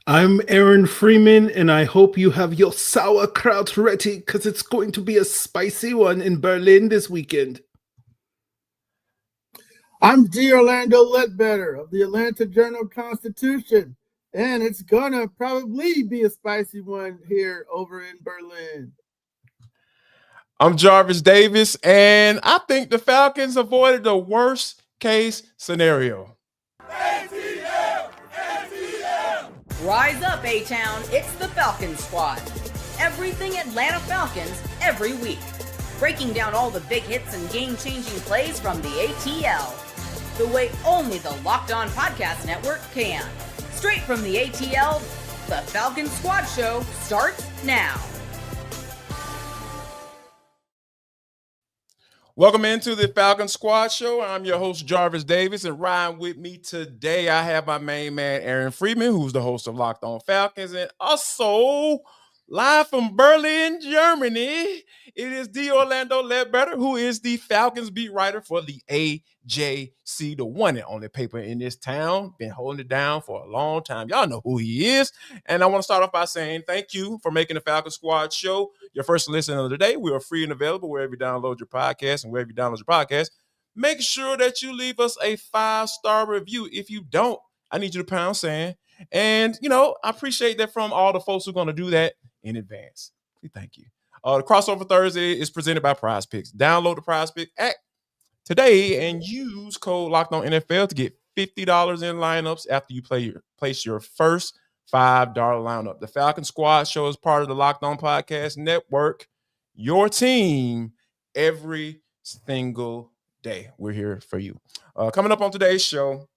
I'm Aaron Freeman, and I hope you have your sauerkraut ready because it's going to be a spicy one in Berlin this weekend. I'm G. Orlando Ledbetter of the Atlanta Journal-Constitution, and it's gonna probably be a spicy one here over in Berlin. I'm Jarvis Davis, and I think the Falcons avoided the worst case scenario. ATL! ATL! Rise up, A-Town. It's the Falcons Squad. Everything Atlanta Falcons every week. Breaking down all the big hits and game-changing plays from the ATL. The way only the Locked On Podcast Network can. Straight from the ATL, the Falcons Squad Show starts now. Welcome into the Falcons Squad Show. I'm your host, Jarvis Davis, and riding with me today, I have my main man, Aaron Freeman, who's the host of Locked On Falcons, and also live from Berlin, Germany, it is D. Orlando Ledbetter, who is the Falcons beat writer for the AJC, the one and only paper in this town. Been holding it down for a long time. Y'all know who he is. And I want to start off by saying thank you for making the Falcons Squad Show your first listen of the day. We are free and available wherever you download your podcast and wherever you download your podcast. Make sure that you leave us a 5-star review. If you don't, I need you to pound sand. And, I appreciate that from all the folks who are going to do that in advance. Thank you. The Crossover Thursday is presented by Prize Picks. Download the Prize Pick app today and use code Locked On NFL to get $50 in lineups after you place your first $5 lineup. The Falcon Squad Show is part of the Locked On Podcast Network. Your team every single day. We're here for you. Coming up on today's show,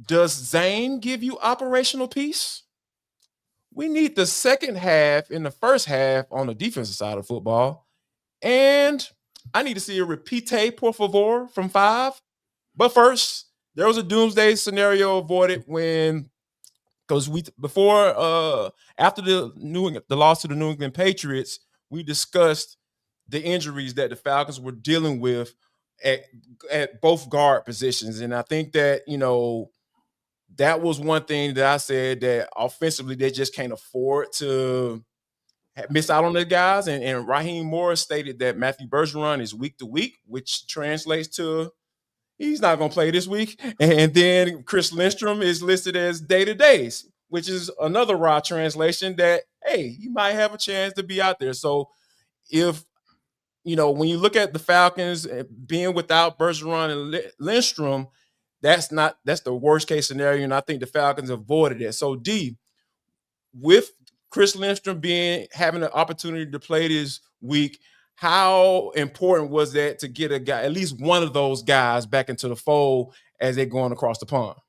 does Zane give you operational peace? We need the second half in the first half on the defensive side of football. And I need to see a repeat por favor from 5. But first, there was a doomsday scenario avoided after the loss to the New England Patriots, we discussed the injuries that the Falcons were dealing with at both guard positions. And I think that, that was one thing that I said that offensively they just can't afford to miss out on the guys. And Raheem Morris stated that Matthew Bergeron is week to week, which translates to he's not going to play this week. And then Chris Lindstrom is listed as day-to-days, which is another raw translation that, hey, he might have a chance to be out there. So if, when you look at the Falcons being without Bergeron and Lindstrom, that's the worst case scenario, and I think the Falcons avoided it. So D, with Chris Lindstrom having an opportunity to play this week, how important was that to get a guy, at least one of those guys, back into the fold as they're going across the pond?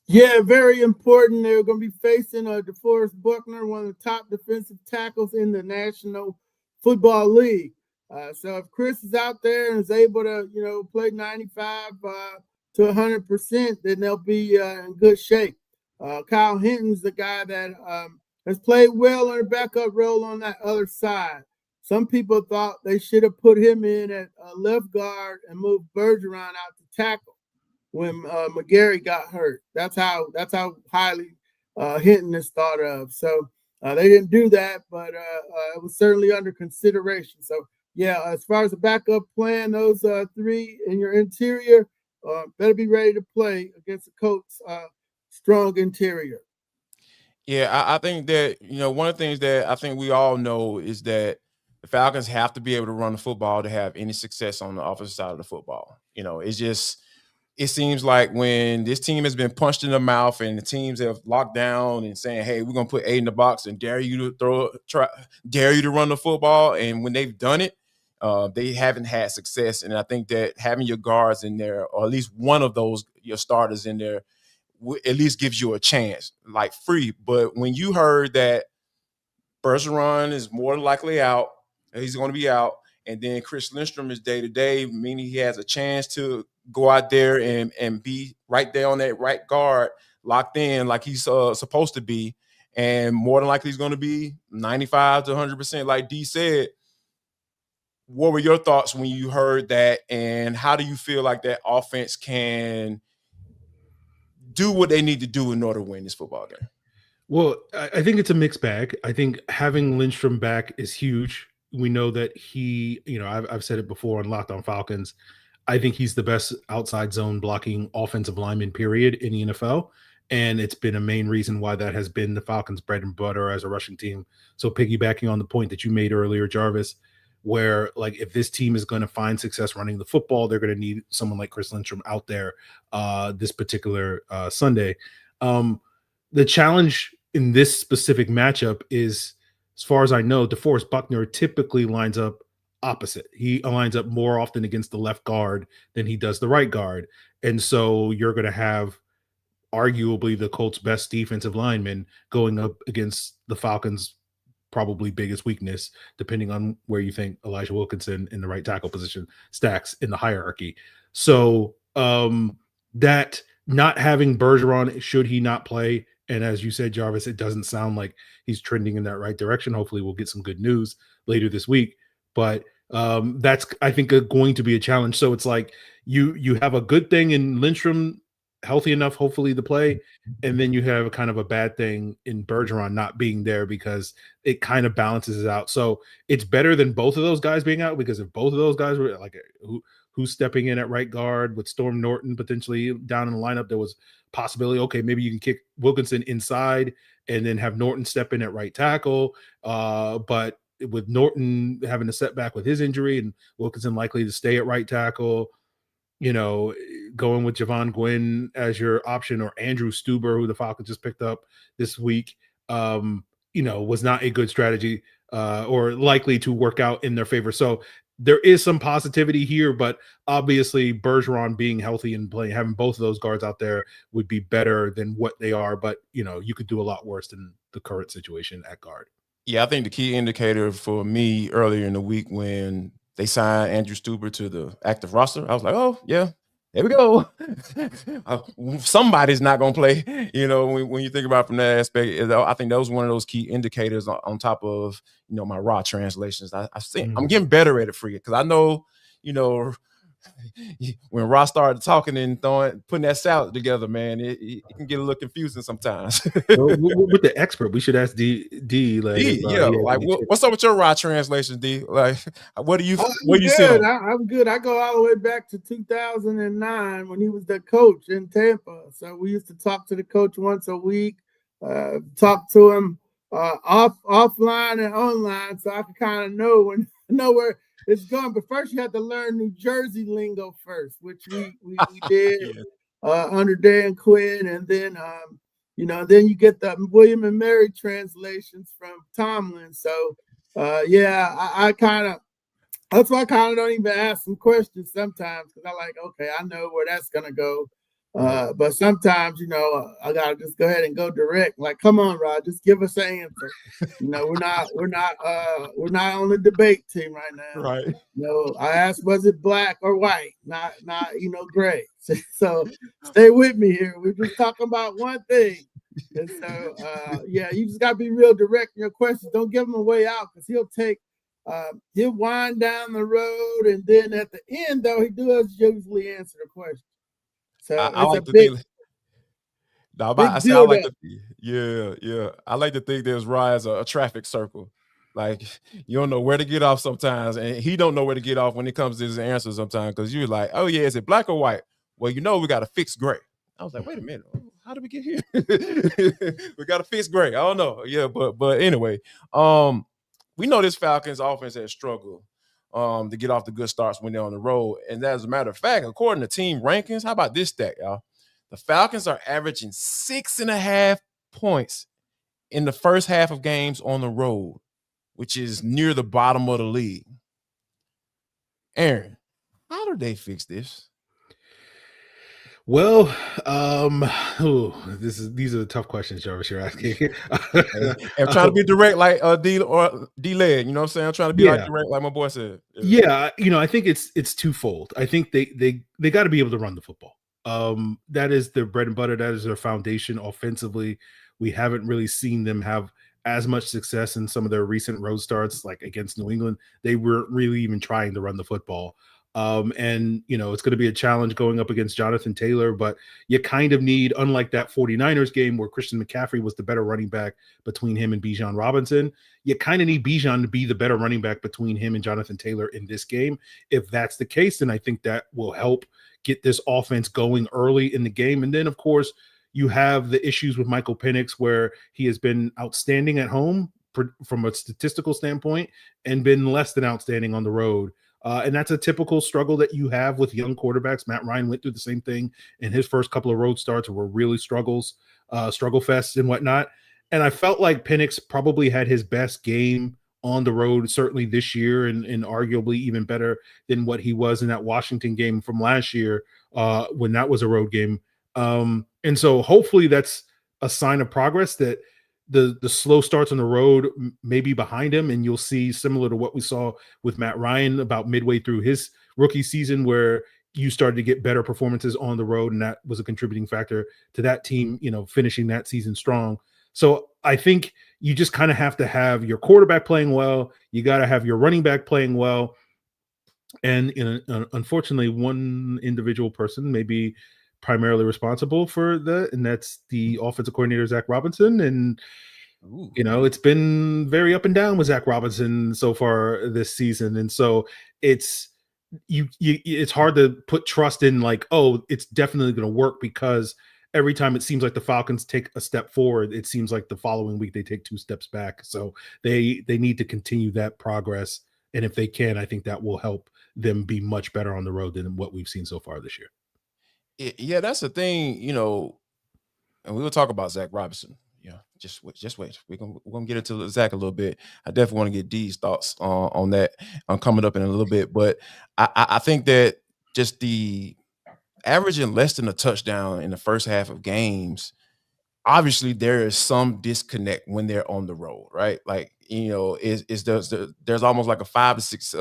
Yeah, very important. They're going to be facing DeForest Buckner, one of the top defensive tackles in the National Football League. So if Chris is out there and is able to, play 95 to 100%, then they'll be in good shape. Kyle Hinton's the guy that has played well in a backup role on that other side. Some people thought they should have put him in at left guard and moved Bergeron out to tackle when McGarry got hurt. That's how highly Hinton is thought of. So they didn't do that, but it was certainly under consideration. So, yeah, as far as the backup plan, those 3 in your interior, better be ready to play against the Colts' strong interior. Yeah, I think that, one of the things that I think we all know is that the Falcons have to be able to run the football to have any success on the offensive side of the football. It seems like when this team has been punched in the mouth and the teams have locked down and saying, hey, we're going to put 8 in the box and dare you to run the football. And when they've done it, they haven't had success. And I think that having your guards in there, or at least one of those, your starters in there, at least gives you a chance, like free. But when you heard that Bergeron is more likely out, he's going to be out, and then Chris Lindstrom is day-to-day, meaning he has a chance to go out there and be right there on that right guard, locked in like he's supposed to be, and more than likely he's going to be 95 to 100%, like D said. What were your thoughts when you heard that, and how do you feel like that offense can do what they need to do in order to win this football game? Well, I think it's a mixed bag. I think having Lindstrom back is huge. We know that he, I've said it before on Locked On Falcons. I think he's the best outside zone blocking offensive lineman, period, in the NFL. And it's been a main reason why that has been the Falcons' bread and butter as a rushing team. So, piggybacking on the point that you made earlier, Jarvis, where like if this team is going to find success running the football, they're going to need someone like Chris Lindstrom out there this particular Sunday. The challenge in this specific matchup is, as far as I know, DeForest Buckner typically lines up opposite. He lines up more often against the left guard than he does the right guard. And so you're going to have arguably the Colts' best defensive lineman going up against the Falcons' probably biggest weakness, depending on where you think Elijah Wilkinson in the right tackle position stacks in the hierarchy. So that not having Bergeron, should he not play, and as you said, Jarvis, it doesn't sound like he's trending in that right direction. Hopefully we'll get some good news later this week. But that's, I think, going to be a challenge. So it's like you have a good thing in Lindstrom healthy enough, hopefully, to play, and then you have a kind of a bad thing in Bergeron not being there, because it kind of balances it out. So it's better than both of those guys being out, because if both of those guys were like, who's stepping in at right guard with Storm Norton potentially down in the lineup, there was possibility, okay, maybe you can kick Wilkinson inside and then have Norton step in at right tackle. But with Norton having a setback with his injury and Wilkinson likely to stay at right tackle, going with Javon Gwynn as your option, or Andrew Stuber, who the Falcons just picked up this week, was not a good strategy or likely to work out in their favor. So there is some positivity here, but obviously Bergeron being healthy and playing, having both of those guards out there would be better than what they are. But, you could do a lot worse than the current situation at guard. Yeah, I think the key indicator for me earlier in the week when they signed Andrew Stuber to the active roster, I was like, oh, yeah, there we go. Somebody's not going to play, when you think about it from that aspect. I think that was one of those key indicators on top of, my raw translations. I've seen, I'm getting better at it for you, because I know, when Ross started talking and putting that salad together, man, it can get a little confusing sometimes. With the expert, we should ask D. What's up with your raw translation, D? Like, what do you see? I'm good. I go all the way back to 2009 when he was the coach in Tampa. So we used to talk to the coach once a week, talk to him offline and online, so I could kind of know where it's going. But first you have to learn New Jersey lingo first, which we did under Dan Quinn, and then then you get the William and Mary translations from Tomlin. So I kind of, that's why I kind of don't even ask some questions sometimes, because I like, okay, I know where that's gonna go. But sometimes, I gotta just go ahead and go direct. Like, come on, Rod, just give us an answer. We're not on the debate team right now. Right. I asked, was it black or white? Not gray. So stay with me here. We're just talking about one thing. And so you just gotta be real direct in your questions. Don't give him a way out, because he'll wind down the road, and then at the end, though, he does usually answer the question. So I like to think. I like to think there's rise a traffic circle. Like, you don't know where to get off sometimes, and he don't know where to get off when it comes to his answer sometimes, because you're like, oh yeah, is it black or white? Well, we got to fix gray. I was like, wait a minute, how did we get here? We got to fix gray. I don't know. Yeah, but anyway, we know this Falcons offense has struggled to get off the good starts when they're on the road. And as a matter of fact, according to team rankings, how about this stat, y'all? The Falcons are averaging 6.5 points in the first half of games on the road, which is near the bottom of the league. Aaron, how do they fix this? Well, these are the tough questions, Jarvis, you're asking. I'm trying to be direct like D-Led, you know what I'm saying? I'm trying to be like direct like my boy said. Yeah, I think it's twofold. I think they got to be able to run the football. That is their bread and butter. That is their foundation offensively. We haven't really seen them have as much success in some of their recent road starts, like against New England. They weren't really even trying to run the football. And, it's going to be a challenge going up against Jonathan Taylor, but you kind of need, unlike that 49ers game where Christian McCaffrey was the better running back between him and Bijan Robinson, you kind of need Bijan to be the better running back between him and Jonathan Taylor in this game. If that's the case, then I think that will help get this offense going early in the game. And then, of course, you have the issues with Michael Penix where he has been outstanding at home from a statistical standpoint and been less than outstanding on the road. And that's a typical struggle that you have with young quarterbacks. Matt Ryan went through the same thing in his first couple of road starts were really struggle fests and whatnot. And I felt like Penix probably had his best game on the road, certainly this year, and arguably even better than what he was in that Washington game from last year when that was a road game. And so hopefully that's a sign of progress that the slow starts on the road may be behind him, and you'll see similar to what we saw with Matt Ryan about midway through his rookie season, where you started to get better performances on the road, and that was a contributing factor to that team, finishing that season strong. So I think you just kind of have to have your quarterback playing well. You got to have your running back playing well. And unfortunately, one individual person may be primarily responsible for that, and that's the offensive coordinator, Zach Robinson. And it's been very up and down with Zach Robinson so far this season, and so it's hard to put trust in like, oh, it's definitely going to work, because every time it seems like the Falcons take a step forward, it seems like the following week they take 2 steps back. So they need to continue that progress, and if they can, I think that will help them be much better on the road than what we've seen so far this year. Yeah, that's the thing, and we will talk about Zach Robinson. Yeah, just wait. We're gonna get into Zach a little bit. I definitely want to get D's thoughts on that. I'm coming up in a little bit, but I think that just the averaging less than a touchdown in the first half of games, obviously there is some disconnect when they're on the road, right? Like, there's almost like a 5 to 6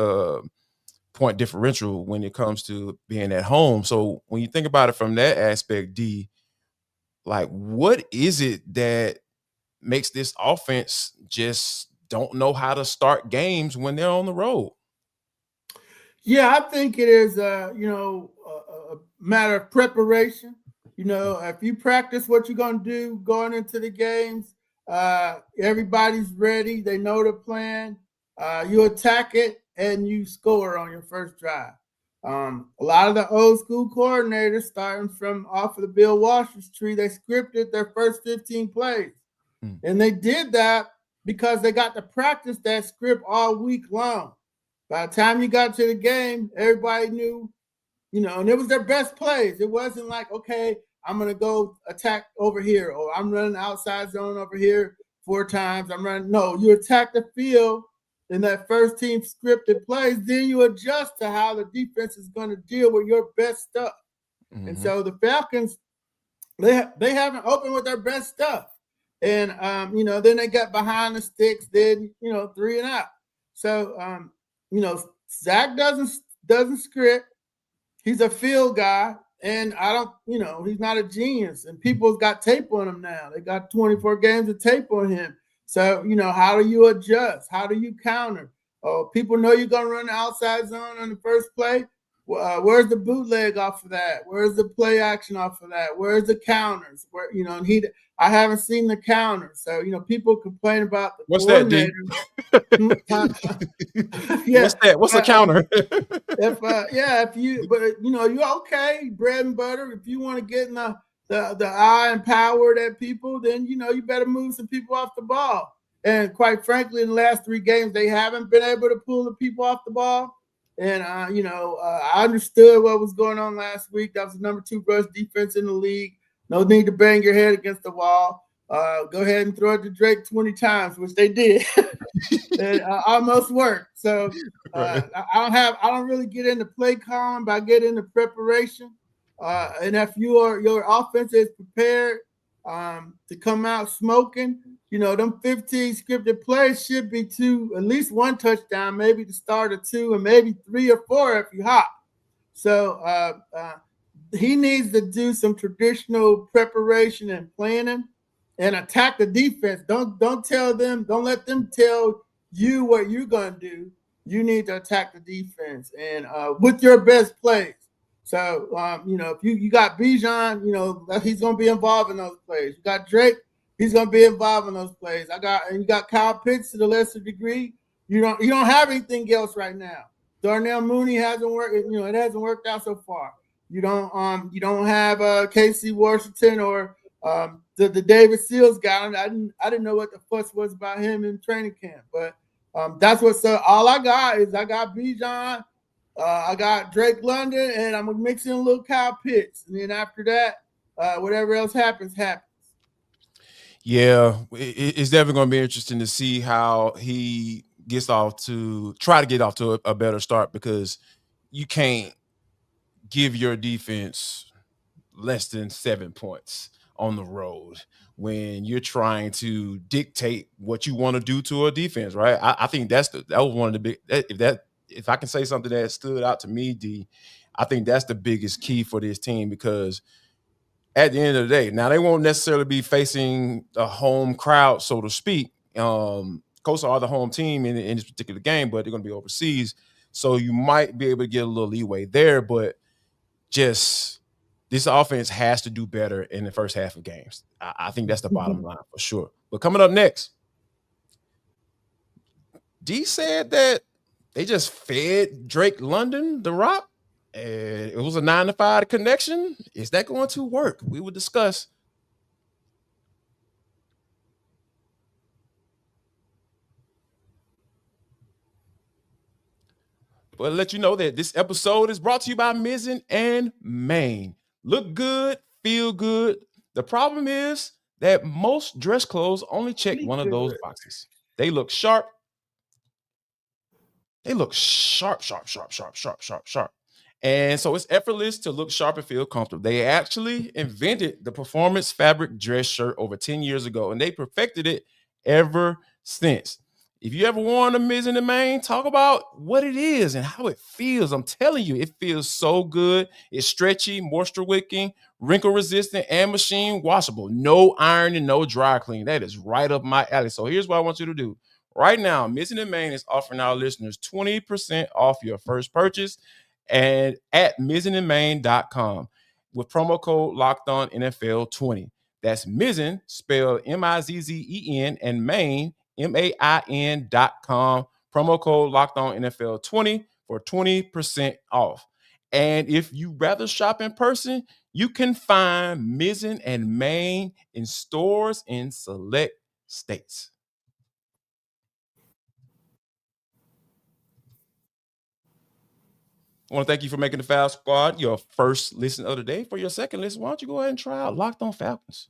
point differential when it comes to being at home. So when you think about it from that aspect, D, like, what is it that makes this offense just don't know how to start games when they're on the road? Yeah, I think it is, a matter of preparation. If you practice what you're going to do going into the games, everybody's ready. They know the plan. You attack it and you score on your first drive. A lot of the old school coordinators, starting from off of the Bill Walsh's tree, they scripted their first 15 plays. And they did that because they got to practice that script all week long. By the time you got to the game, everybody knew, and it was their best plays. It wasn't like, okay, I'm going to go attack over here, or I'm running outside zone over here 4 times. No, you attack the field in that first team scripted plays, then you adjust to how the defense is going to deal with your best stuff. Mm-hmm. And so the Falcons, they haven't opened with their best stuff. And, then they got behind the sticks, then, 3 and out. So, Zach doesn't script. He's a field guy, and he's not a genius. And people's got tape on him now. They got 24 games of tape on him. So, how do you adjust? How do you counter? Oh, people know you're going to run the outside zone on the first play. Where's the bootleg off of that? Where's the play action off of that? Where's the counters? I haven't seen the counters. So, people complain about the What's that, D? Yeah. What's that? What's a counter? You're okay, bread and butter. If you want to get in the eye and power that people, then, you better move some people off the ball. And quite frankly, in the last 3 games, they haven't been able to pull the people off the ball. And, I understood what was going on last week. That was the number 2 rush defense in the league. No need to bang your head against the wall. Go ahead and throw it to Drake 20 times, which they did. It almost worked. So I don't really get into play calling, but I get into preparation. And if your offense is prepared to come out smoking, them 15 scripted plays should be at least 1 touchdown, maybe the start of 2, and maybe 3 or 4 if you hop. So he needs to do some traditional preparation and planning and attack the defense. Don't let them tell you what you're going to do. you need to attack the defense and with your best plays. So, if you got Bijan, he's going to be involved in those plays. You got Drake, he's going to be involved in those plays. You got Kyle Pitts to the lesser degree. You don't have anything else right now. Darnell Mooney hasn't worked. It hasn't worked out so far. You don't have Casey Washington or the David Seals guy. I didn't know what the fuss was about him in training camp, but that's what's all I got Bijan. I got Drake London, and I'm mixing a little Kyle Pitts. And then after that, whatever else happens. Yeah, it's definitely going to be interesting to see how he try to get off to a better start, because you can't give your defense less than 7 points on the road when you're trying to dictate what you want to do to a defense, right? I think that was one of the big if I can say something that stood out to me, D, I think that's the biggest key for this team, because at the end of the day, now they won't necessarily be facing a home crowd, so to speak. Colts are the home team in this particular game, but they're going to be overseas, so you might be able to get a little leeway there. But just this offense has to do better in the first half of games. I think that's the bottom line for sure. But coming up next, D said that they just fed Drake London the rock, and it was a 9-to-5 connection. Is that going to work? We will discuss. But I'll let you know that this episode is brought to you by Mizzen and Main. Look good, feel good. The problem is that most dress clothes only check one of those boxes. They look sharp. They look sharp. And so it's effortless to look sharp and feel comfortable. They actually invented the performance fabric dress shirt over 10 years ago, and they perfected it ever since. If you ever worn a Mizzen and Main, talk about what it is and how it feels. I'm telling you, it feels so good. It's stretchy, moisture wicking, wrinkle resistant, and machine washable. No iron and no dry clean. That is right up my alley. So here's what I want you to do. Right now, Mizzen and Main is offering our listeners 20% off your first purchase and at mizzenandmain.com with promo code LOCKEDONNFL20. That's Mizzen, spelled Mizzen, and Main, MAIN.com. Promo code LOCKEDONNFL20 for 20% off. And if you rather shop in person, you can find Mizzen and Main in stores in select states. I want to thank you for making the Falcons Squad your first listen of the day. For your second listen, why don't you go ahead and try out Locked On Falcons?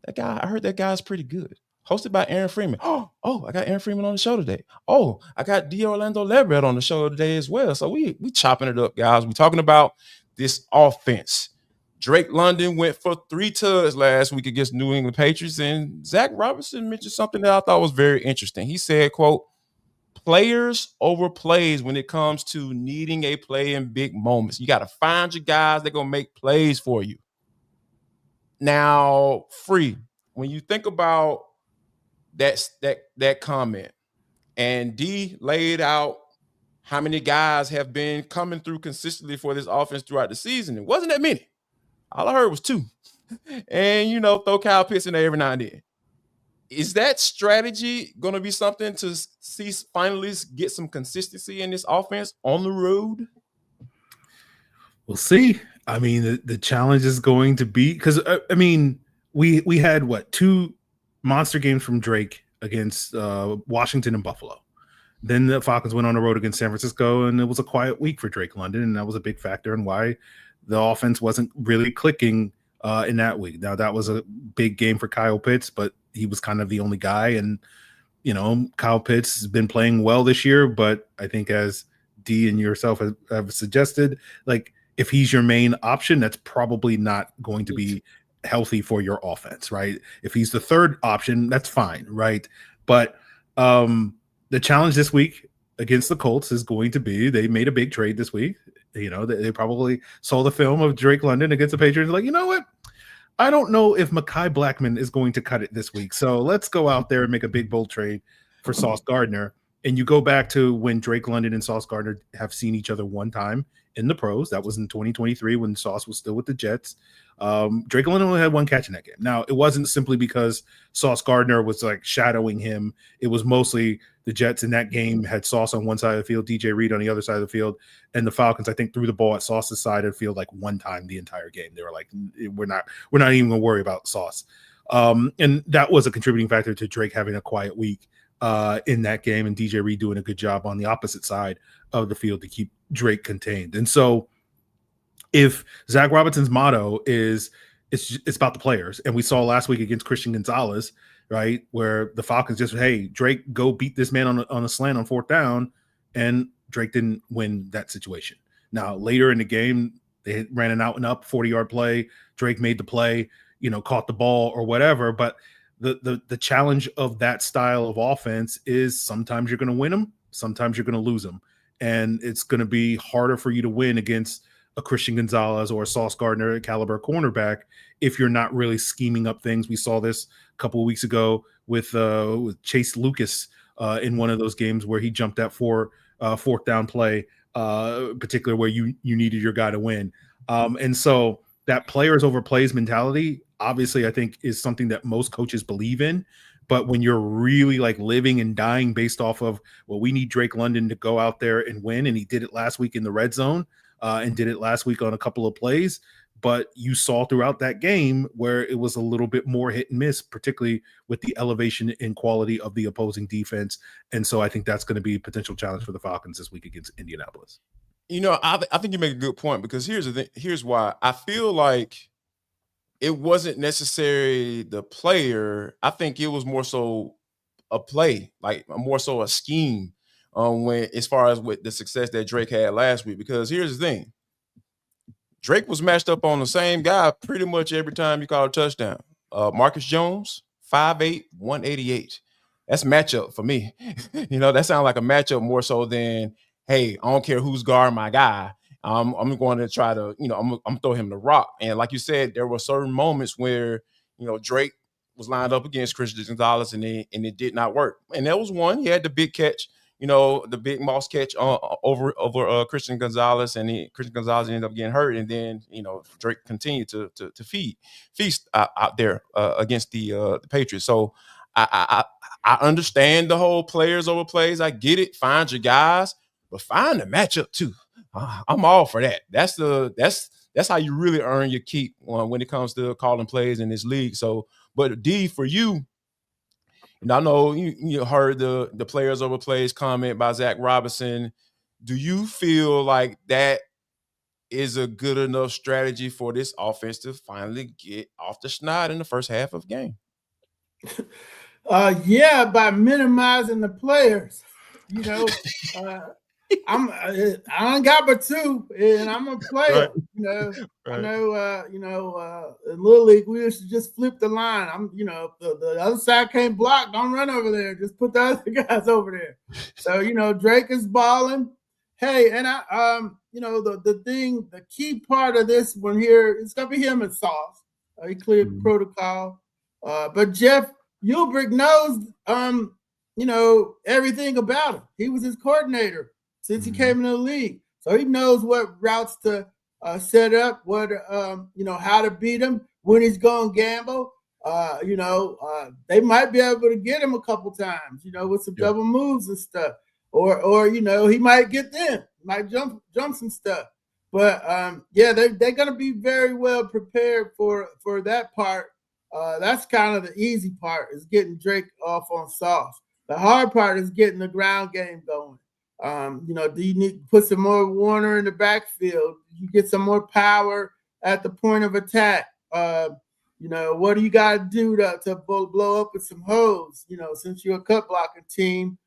I heard that guy's pretty good. Hosted by Aaron Freeman. Oh, I got Aaron Freeman on the show today. Oh, I got D. Orlando Ledbetter on the show today as well. So we chopping it up, guys. We're talking about this offense. Drake London went for 3 tugs last week against New England Patriots, and Zach Robinson mentioned something that I thought was very interesting. He said, quote, players over plays when it comes to needing a play in big moments. You got to find your guys that are going to make plays for you. Now, Free, when you think about that comment, and D laid out how many guys have been coming through consistently for this offense throughout the season, it wasn't that many. All I heard was 2. And, throw Kyle Pitts in there every now and then. Is that strategy going to be something to see finally get some consistency in this offense on the road? We'll see. I mean, the challenge is going to be, because we had 2 monster games from Drake against Washington and Buffalo. Then the Falcons went on the road against San Francisco, and it was a quiet week for Drake London, and that was a big factor in why the offense wasn't really clicking in that week. Now, that was a big game for Kyle Pitts, but he was kind of the only guy. And, Kyle Pitts has been playing well this year, but I think as D and yourself have suggested, if he's your main option, that's probably not going to be healthy for your offense, right? If he's the third option, that's fine, right? But the challenge this week against the Colts is going to be, they made a big trade this week. They probably saw the film of Drake London against the Patriots, like, you know what? I don't know if Mekhi Blackmon is going to cut it this week. So let's go out there and make a big, bold trade for Sauce Gardner. And you go back to when Drake London and Sauce Gardner have seen each other one time in the pros. That was in 2023 when Sauce was still with the Jets. Drake London only had one catch in that game. Now, it wasn't simply because Sauce Gardner was like shadowing him. It was mostly the Jets in that game had Sauce on one side of the field, DJ Reed on the other side of the field, and the Falcons, I think, threw the ball at Sauce's side of the field like one time the entire game. They were like, we're not even gonna worry about Sauce. And that was a contributing factor to Drake having a quiet week in that game, and DJ Reed doing a good job on the opposite side of the field to keep Drake contained. And so if Zach Robinson's motto is it's about the players, and we saw last week against Christian Gonzalez, right, where the Falcons just, hey, Drake, go beat this man on a slant on fourth down, and Drake didn't win that situation. Now, later in the game, they ran an out and up 40-yard play. Drake made the play, caught the ball or whatever, but the challenge of that style of offense is sometimes you're going to win them, sometimes you're going to lose them, and it's going to be harder for you to win against a Christian Gonzalez or a Sauce Gardner caliber cornerback if you're not really scheming up things. We saw this a couple of weeks ago with Chase Lucas in one of those games where he jumped that fourth down play, particularly where you needed your guy to win. And so that players over plays mentality, obviously, I think is something that most coaches believe in. But when you're really like living and dying based off of, well, we need Drake London to go out there and win, and he did it last week in the red zone and did it last week on a couple of plays. But you saw throughout that game where it was a little bit more hit and miss, particularly with the elevation in quality of the opposing defense. And so I think that's going to be a potential challenge for the Falcons this week against Indianapolis. I think you make a good point, because here's the thing. Here's why I feel like it wasn't necessarily the player. I think it was more so a play, like more so a scheme when as far as with the success that Drake had last week. Because here's the thing. Drake was matched up on the same guy pretty much every time you call a touchdown. Marcus Jones, 5'8", 188. That's matchup for me. That sounds like a matchup more so than, hey, I don't care who's guarding my guy. I'm going to try to, I'm throw him the rock. And like you said, there were certain moments where, Drake was lined up against Christian Gonzalez and it did not work. And there was one. He had the big catch, the big Moss catch over Christian Gonzalez, and Christian Gonzalez ended up getting hurt. And then, Drake continued to feast out there against the Patriots. So I understand the whole players over plays. I get it. Find your guys, but find the matchup too. I'm all for that. That's how you really earn your keep when it comes to calling plays in this league. So, but D, for you, I know you heard the players over plays comment by Zach Robinson. Do you feel like that is a good enough strategy for this offense to finally get off the schneid in the first half of the game? Yeah, by minimizing the players. I don't got but two, and I'm a player. Right. I know. In Little League, we used to just flip the line. The other side can't block. Don't run over there. Just put the other guys over there. So Drake is balling. Hey, and the key part of this one here, it's gonna be him and Sauce. He cleared the protocol, but Jeff Ulbrich knows everything about him. He was his coordinator since he came into the league. So he knows what routes to set up, how to beat him, when he's going to gamble. They might be able to get him a couple times, with some double moves and stuff. Or he might get them, might jump some stuff. But, they're going to be very well prepared for that part. That's kind of the easy part, is getting Drake off on Sauce. The hard part is getting the ground game going. Do you need to put some more Warner in the backfield? You get some more power at the point of attack. What do you got to do to blow up with some holes? Since you're a cut blocking team,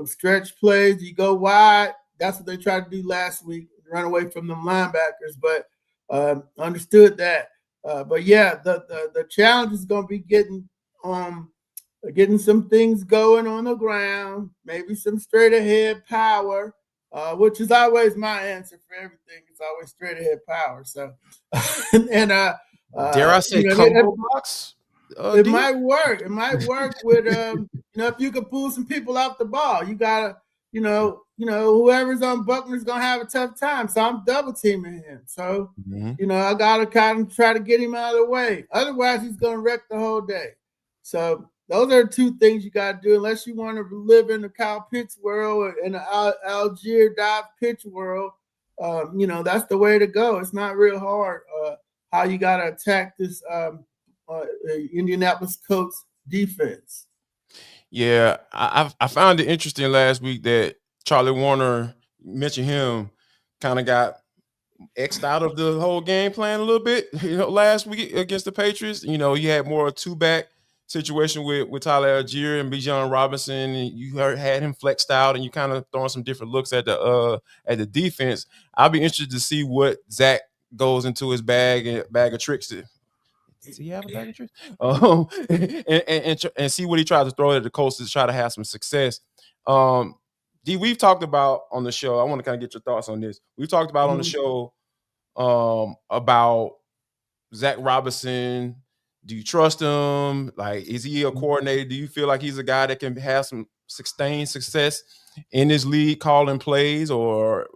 stretch plays, you go wide. That's what they tried to do last week, run away from them linebackers, but understood that. But yeah, the challenge is going to be getting some things going on the ground, maybe some straight ahead power, which is always my answer for everything. It's always straight ahead power. So, dare I say combo blocks? It might work. It might work with if you could pull some people off the ball, you gotta, whoever's on Buckner's gonna have a tough time. So I'm double teaming him. So, I gotta kind of try to get him out of the way. Otherwise, he's gonna wreck the whole day. So those are two things you gotta do, unless you want to live in the Kyle Pitts world or in the Algier dive pitch world. That's the way to go. It's not real hard how you gotta attack this Indianapolis Colts defense. Yeah, I found it interesting last week that Charlie Warner, mentioned him, kind of got X'd out of the whole game plan a little bit, last week against the Patriots. You had more a two-back situation with Tyler Algier and Bijan Robinson, and you had him flexed out, and you kind of throwing some different looks at the defense. I'll be interested to see what Zach goes into his bag of tricks. Does he have a bag of tricks? And see what he tries to throw at the Colts to try to have some success. D, we've talked about on the show. I want to kind of get your thoughts on this. We've talked about on the show about Zach Robinson. Do you trust him? Like, is he a coordinator? Do you feel like he's a guy that can have some sustained success in this league calling plays? Or,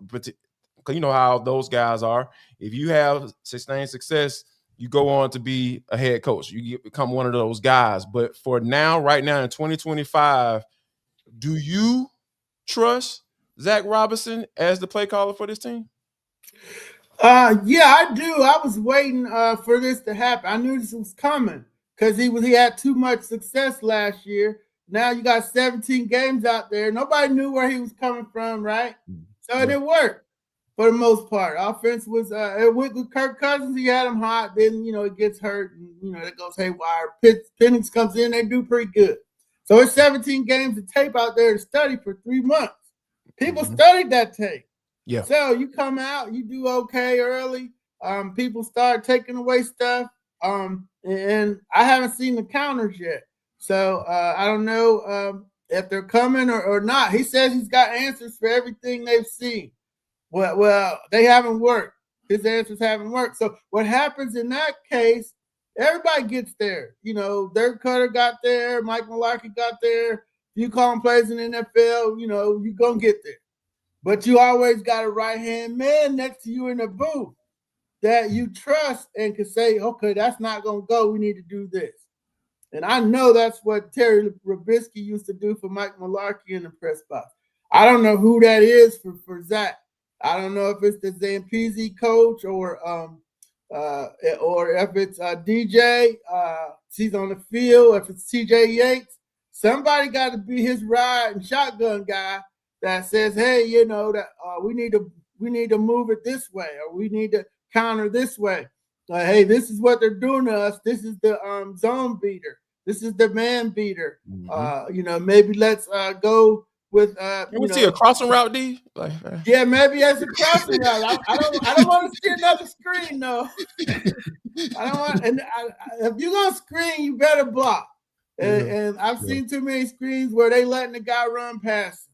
you know how those guys are. If you have sustained success, you go on to be a head coach. You become one of those guys. But for now, right now in 2025, do you trust Zach Robinson as the play caller for this team? Yeah, I do. I was waiting for this to happen. I knew this was coming because he had too much success last year. Now you got 17 games out there. Nobody knew where he was coming from, right? So it worked for the most part. Offense was with Kirk Cousins, he had him hot. Then it gets hurt, and it goes haywire. Penix comes in, they do pretty good. So it's 17 games of tape out there to study for 3 months. People studied that tape. Yeah. So you come out, you do okay early. People start taking away stuff. And I haven't seen the counters yet. So I don't know if they're coming or not. He says he's got answers for everything they've seen. Well, they haven't worked. His answers haven't worked. So what happens in that case, everybody gets there. Dirk Cutter got there. Mike Mularkey got there. You call him plays in the NFL, you're going to get there. But you always got a right-hand man next to you in the booth that you trust and can say, okay, that's not going to go. We need to do this. And I know that's what Terry Robisky used to do for Mike Mularkey in the press box. I don't know who that is for Zach. I don't know if it's the Zampese coach or if it's DJ. He's on the field. If it's TJ Yates, somebody got to be his ride and shotgun guy that says, hey, that we need to move it this way, or we need to counter this way. Hey, this is what they're doing to us. This is the zone beater. This is the man beater. Maybe let's go with. Can we see a crossing route, D? Yeah, maybe as a crossing route. I don't want to see another screen though. I don't want. And if you're gonna screen, you better block. And I've seen too many screens where they letting the guy run past.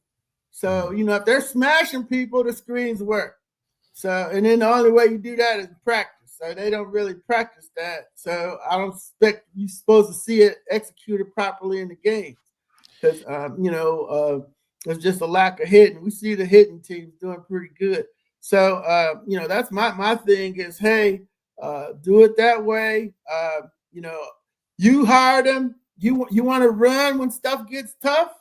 So, if they're smashing people, the screens work. So, and then the only way you do that is practice. So they don't really practice that. So I don't expect you're supposed to see it executed properly in the game. Because, there's just a lack of hitting. We see the hitting teams doing pretty good. So, that's my thing is, hey, do it that way. You hired them. You want to run when stuff gets tough,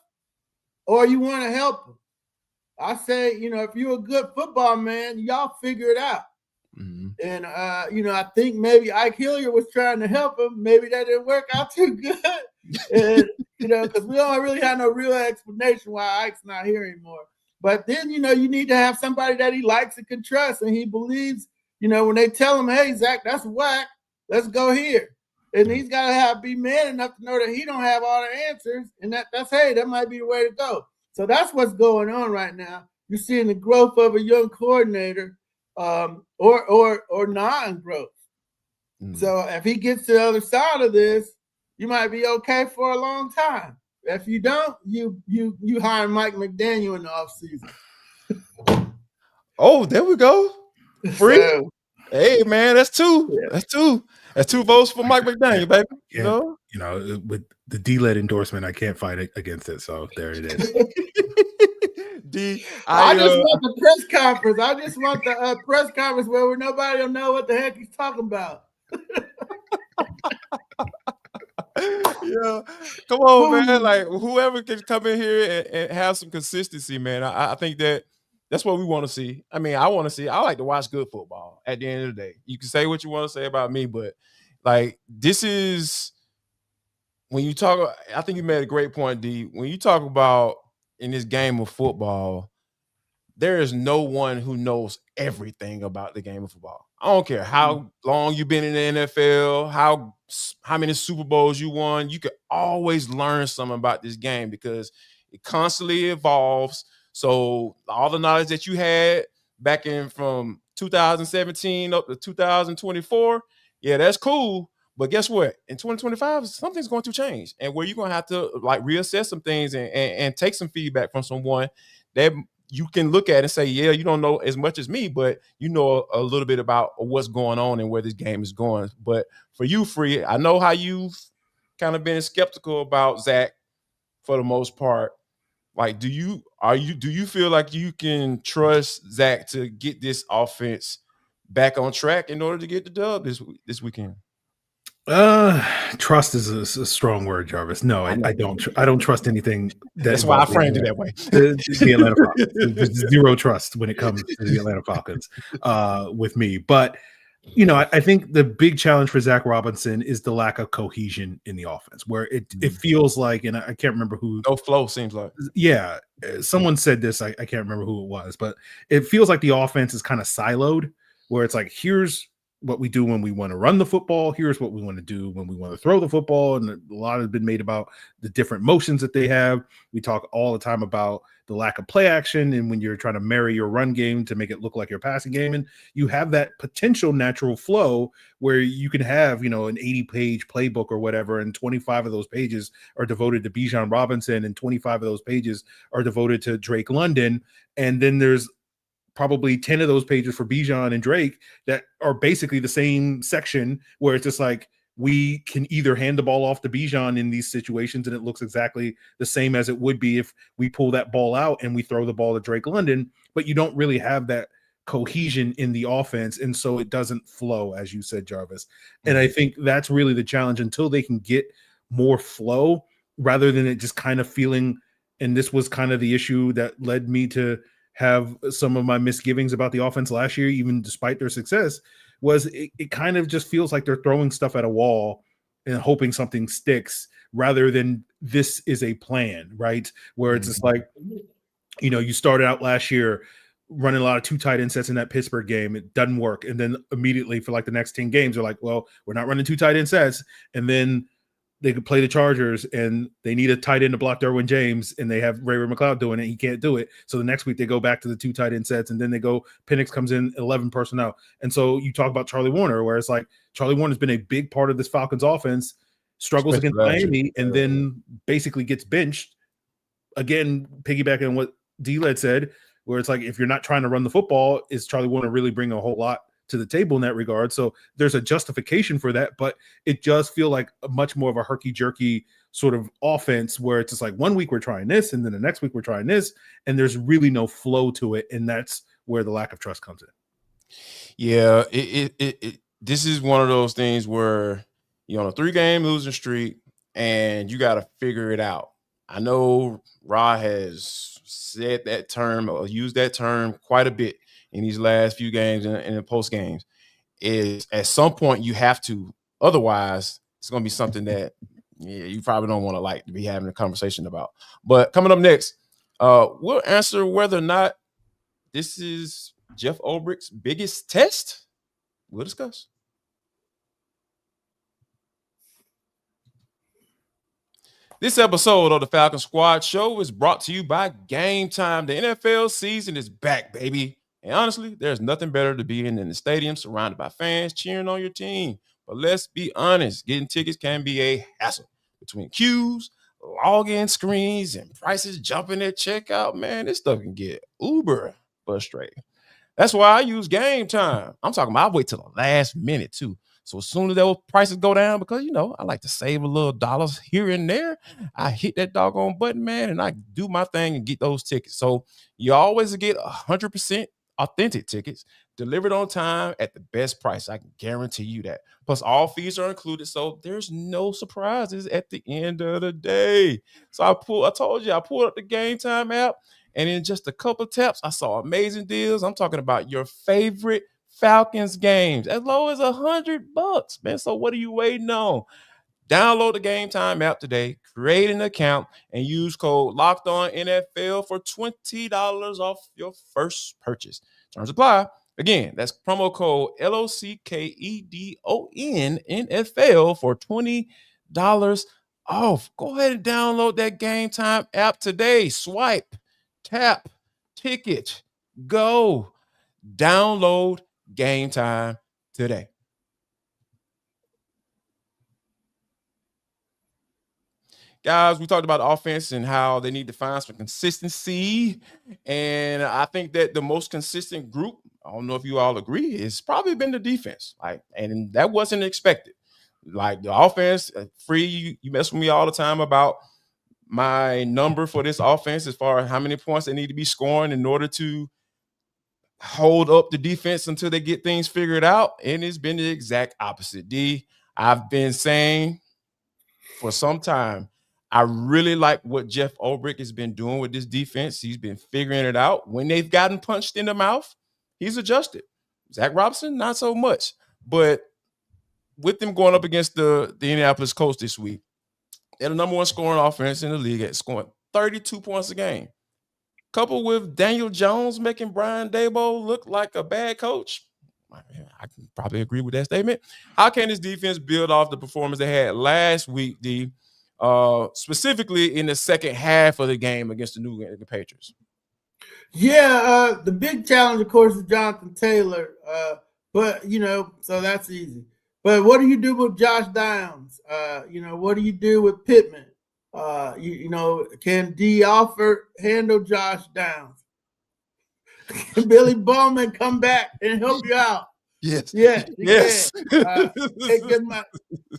or you want to help them. I say, if you're a good football man, y'all figure it out. And, I think maybe Ike Hillier was trying to help him. Maybe that didn't work out too good. And, because we don't really have no real explanation why Ike's not here anymore. But then, you need to have somebody that he likes and can trust. And he believes, when they tell him, hey, Zach, that's whack, let's go here. And he's got to be man enough to know that he don't have all the answers. And that might be the way to go. So that's what's going on right now. You're seeing the growth of a young coordinator or non-growth. So if he gets to the other side of this, you might be okay for a long time. If you don't, you hire Mike McDaniel in the offseason. Oh, there we go. Free. Hey, man, that's two. Yeah. That's two. That's 2 votes for Mike McDaniel, baby. Yeah. With the D-led endorsement, I can't fight against it. So there it is. I just want the press conference. I just want the press conference where nobody will know what the heck he's talking about. Yeah, come on, man. Like whoever can come in here and have some consistency, man. I think that's what we want to see. I mean, I like to watch good football at the end of the day. You can say what you want to say about me, but like this is when you talk, I think you made a great point, D. When you talk about in this game of football, there is no one who knows everything about the game of football. I don't care how long you've been in the NFL, how many Super Bowls you won. You could always learn something about this game because it constantly evolves. So all the knowledge that you had back in from 2017 up to 2024, yeah, that's cool. But guess what? In 2025, something's going to change, and where you're going to have to like reassess some things and take some feedback from someone that you can look at and say, yeah, you don't know as much as me, but you know a little bit about what's going on and where this game is going. But for you, Free, I know how you've kind of been skeptical about Zach for the most part. Like, do you feel like you can trust Zach to get this offense back on track in order to get the dub this weekend? Trust is a strong word, Jarvis. No, I don't. I don't trust anything. That's why I framed it that way. The Atlanta Falcons. There's zero trust when it comes to the Atlanta Falcons with me. But I think the big challenge for Zach Robinson is the lack of cohesion in the offense, where it feels like, and I can't remember who. No flow seems like. Yeah, someone said this. I can't remember who it was, but it feels like the offense is kind of siloed, where it's like, here's what we do when we want to run the football. Here's what we want to do when we want to throw the football. And a lot has been made about the different motions that they have. We talk all the time about the lack of play action. And when you're trying to marry your run game to make it look like your passing game, and you have that potential natural flow where you can have, an 80-page playbook or whatever, and 25 of those pages are devoted to Bijan Robinson and 25 of those pages are devoted to Drake London. And then there's probably 10 of those pages for Bijan and Drake that are basically the same section, where it's just like, we can either hand the ball off to Bijan in these situations and it looks exactly the same as it would be if we pull that ball out and we throw the ball to Drake London, but you don't really have that cohesion in the offense. And so it doesn't flow, as you said, Jarvis. And I think that's really the challenge until they can get more flow rather than it just kind of feeling, and this was kind of the issue that led me to have some of my misgivings about the offense last year, even despite their success, was it kind of just feels like they're throwing stuff at a wall and hoping something sticks rather than this is a plan, right? Where it's just like, you started out last year running a lot of 2 tight end sets in that Pittsburgh game. It doesn't work. And then immediately for like the next 10 games, they're like, well, we're not running 2 tight end sets. And then they could play the Chargers and they need a tight end to block Derwin James, and they have Ray McLeod doing it. He can't do it. So the next week they go back to the 2 tight end sets, and then they go, Penix comes in 11 personnel. And so you talk about Charlie Warner, where it's like Charlie Warner's been a big part of this Falcons offense, struggles against Miami, and then basically gets benched. Again, piggybacking on what D-Led said, where it's like, if you're not trying to run the football, is Charlie Warner really bringing a whole lot to the table in that regard? So there's a justification for that, but it does feel like a much more of a herky-jerky sort of offense, where it's just like, one week we're trying this, and then the next week we're trying this, and there's really no flow to it, and that's where the lack of trust comes in. Yeah, this is one of those things where you're on a 3-game losing streak, and you got to figure it out. I know Ra has said that term or used that term quite a bit in these last few games and in the post games. Is at some point you have to, otherwise it's going to be something that you probably don't want to be having a conversation about. But coming up next, we'll answer whether or not this is Jeff Ulbricht's biggest test. We'll discuss. This episode of the Falcons Squad Show is brought to you by Game Time. The NFL season is back, baby. And honestly, there's nothing better to be in the stadium surrounded by fans cheering on your team. But let's be honest, getting tickets can be a hassle. Between queues, login screens, and prices jumping at checkout, man, this stuff can get uber frustrating. That's why I use Game Time. I'm talking about I wait till the last minute too. So as soon as those prices go down, because I like to save a little dollars here and there, I hit that doggone button, man, and I do my thing and get those tickets. So you always get 100% authentic tickets delivered on time at the best price. I can guarantee you that. Plus, all fees are included, so there's no surprises at the end of the day. So I pulled up the Game Time app, and in just a couple taps, I saw amazing deals. I'm talking about your favorite Falcons games as low as $100, man. So what are you waiting on? Download the Game Time app today, create an account, and use code LOCKEDONNFL for $20 off your first purchase. Terms apply. Again, that's promo code LOCKEDONNFL for $20 off. Go ahead and download that Game Time app today. Swipe, tap, ticket, go. Download Game Time today. Guys, we talked about the offense and how they need to find some consistency. And I think that the most consistent group, I don't know if you all agree, it's probably been the defense. And that wasn't expected. Like the offense, Free, you mess with me all the time about my number for this offense as far as how many points they need to be scoring in order to hold up the defense until they get things figured out. And it's been the exact opposite. D, I've been saying for some time, I really like what Jeff Ulbrich has been doing with this defense. He's been figuring it out. When they've gotten punched in the mouth, he's adjusted. Zach Robinson, not so much. But with them going up against the Indianapolis Colts this week, they're the number one scoring offense in the league at scoring 32 points a game. Coupled with Daniel Jones making Brian Daboll look like a bad coach, I can probably agree with that statement. How can this defense build off the performance they had last week, D? Specifically in the second half of the game against the New England Patriots? Yeah, the big challenge, of course, is Jonathan Taylor. But so that's easy. But what do you do with Josh Downs? What do you do with Pittman? Can D. Alford handle Josh Downs? Can Billy Bowman come back and help you out? Yes. Yeah. Yes.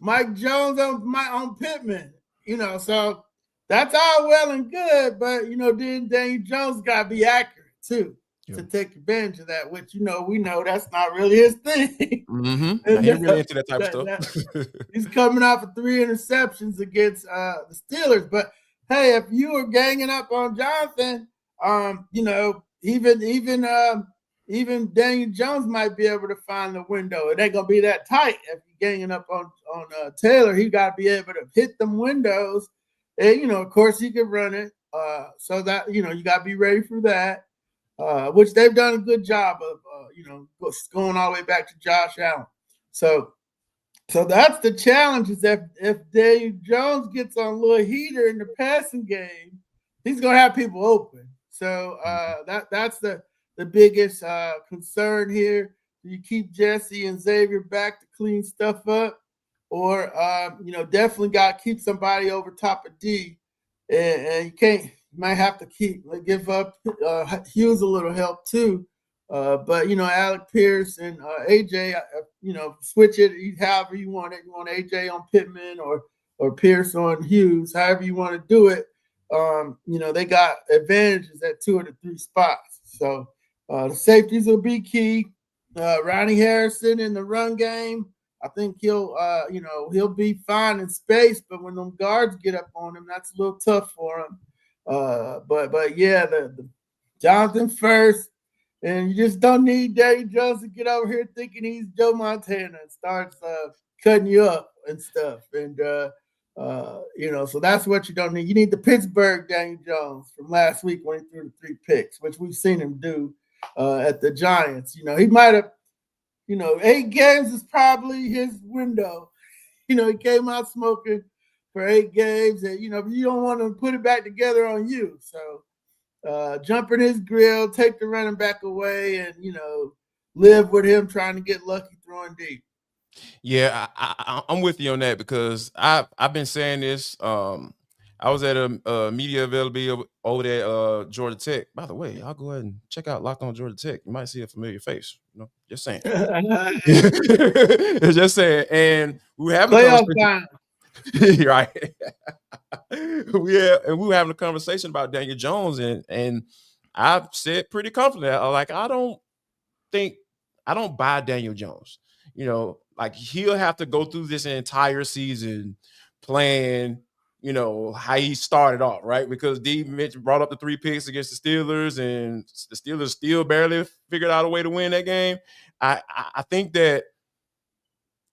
Mike Jones on Pittman. So that's all well and good, but then Daniel Jones got to be accurate too to take advantage of that, which we know that's not really his thing. Mm-hmm. He's really into that type of stuff. He's coming off of 3 interceptions against the Steelers, but hey, if you were ganging up on Jonathan, even Daniel Jones might be able to find the window. It ain't gonna be that tight if you're ganging up on Taylor. He got to be able to hit them windows, and of course he can run it. So that you got to be ready for that, which they've done a good job of. Going all the way back to Josh Allen. So that's the challenge. Is that if Daniel Jones gets on a little heater in the passing game, he's gonna have people open. So that's the biggest concern here. Do you keep Jesse and Xavier back to clean stuff up? Or, definitely got to keep somebody over top of D. And you might have to give up Hughes a little help too. But, Alec Pierce and AJ, switch it however you want it. You want AJ on Pittman or Pierce on Hughes, however you want to do it. They got advantages at 2 of the 3 spots. So, the safeties will be key. Ronnie Harrison in the run game, I think he'll be fine in space, but when them guards get up on him, that's a little tough for him. But yeah, the Jonathan first, and you just don't need Daniel Jones to get over here thinking he's Joe Montana and starts cutting you up and stuff. And so that's what you don't need. You need the Pittsburgh Daniel Jones from last week when he threw the 3 picks, which we've seen him do at the Giants. He might have, 8 games is probably his window. He came out smoking for 8 games, and you don't want to put it back together on you. So jump in his grill, take the running back away, and live with him trying to get lucky throwing deep. Yeah, I'm with you on that because I've been saying this. I I was at a media availability over there at Georgia Tech. By the way, I'll go ahead and check out Locked On Georgia Tech. You might see a familiar face. Just saying. Just saying. And we were having a conversation. Right. We were having a conversation about Daniel Jones, and I said pretty confident, like, I don't buy Daniel Jones. Like, he'll have to go through this entire season playing, how he started off, right? Because D brought up the 3 picks against the Steelers, and the Steelers still barely figured out a way to win that game. I think that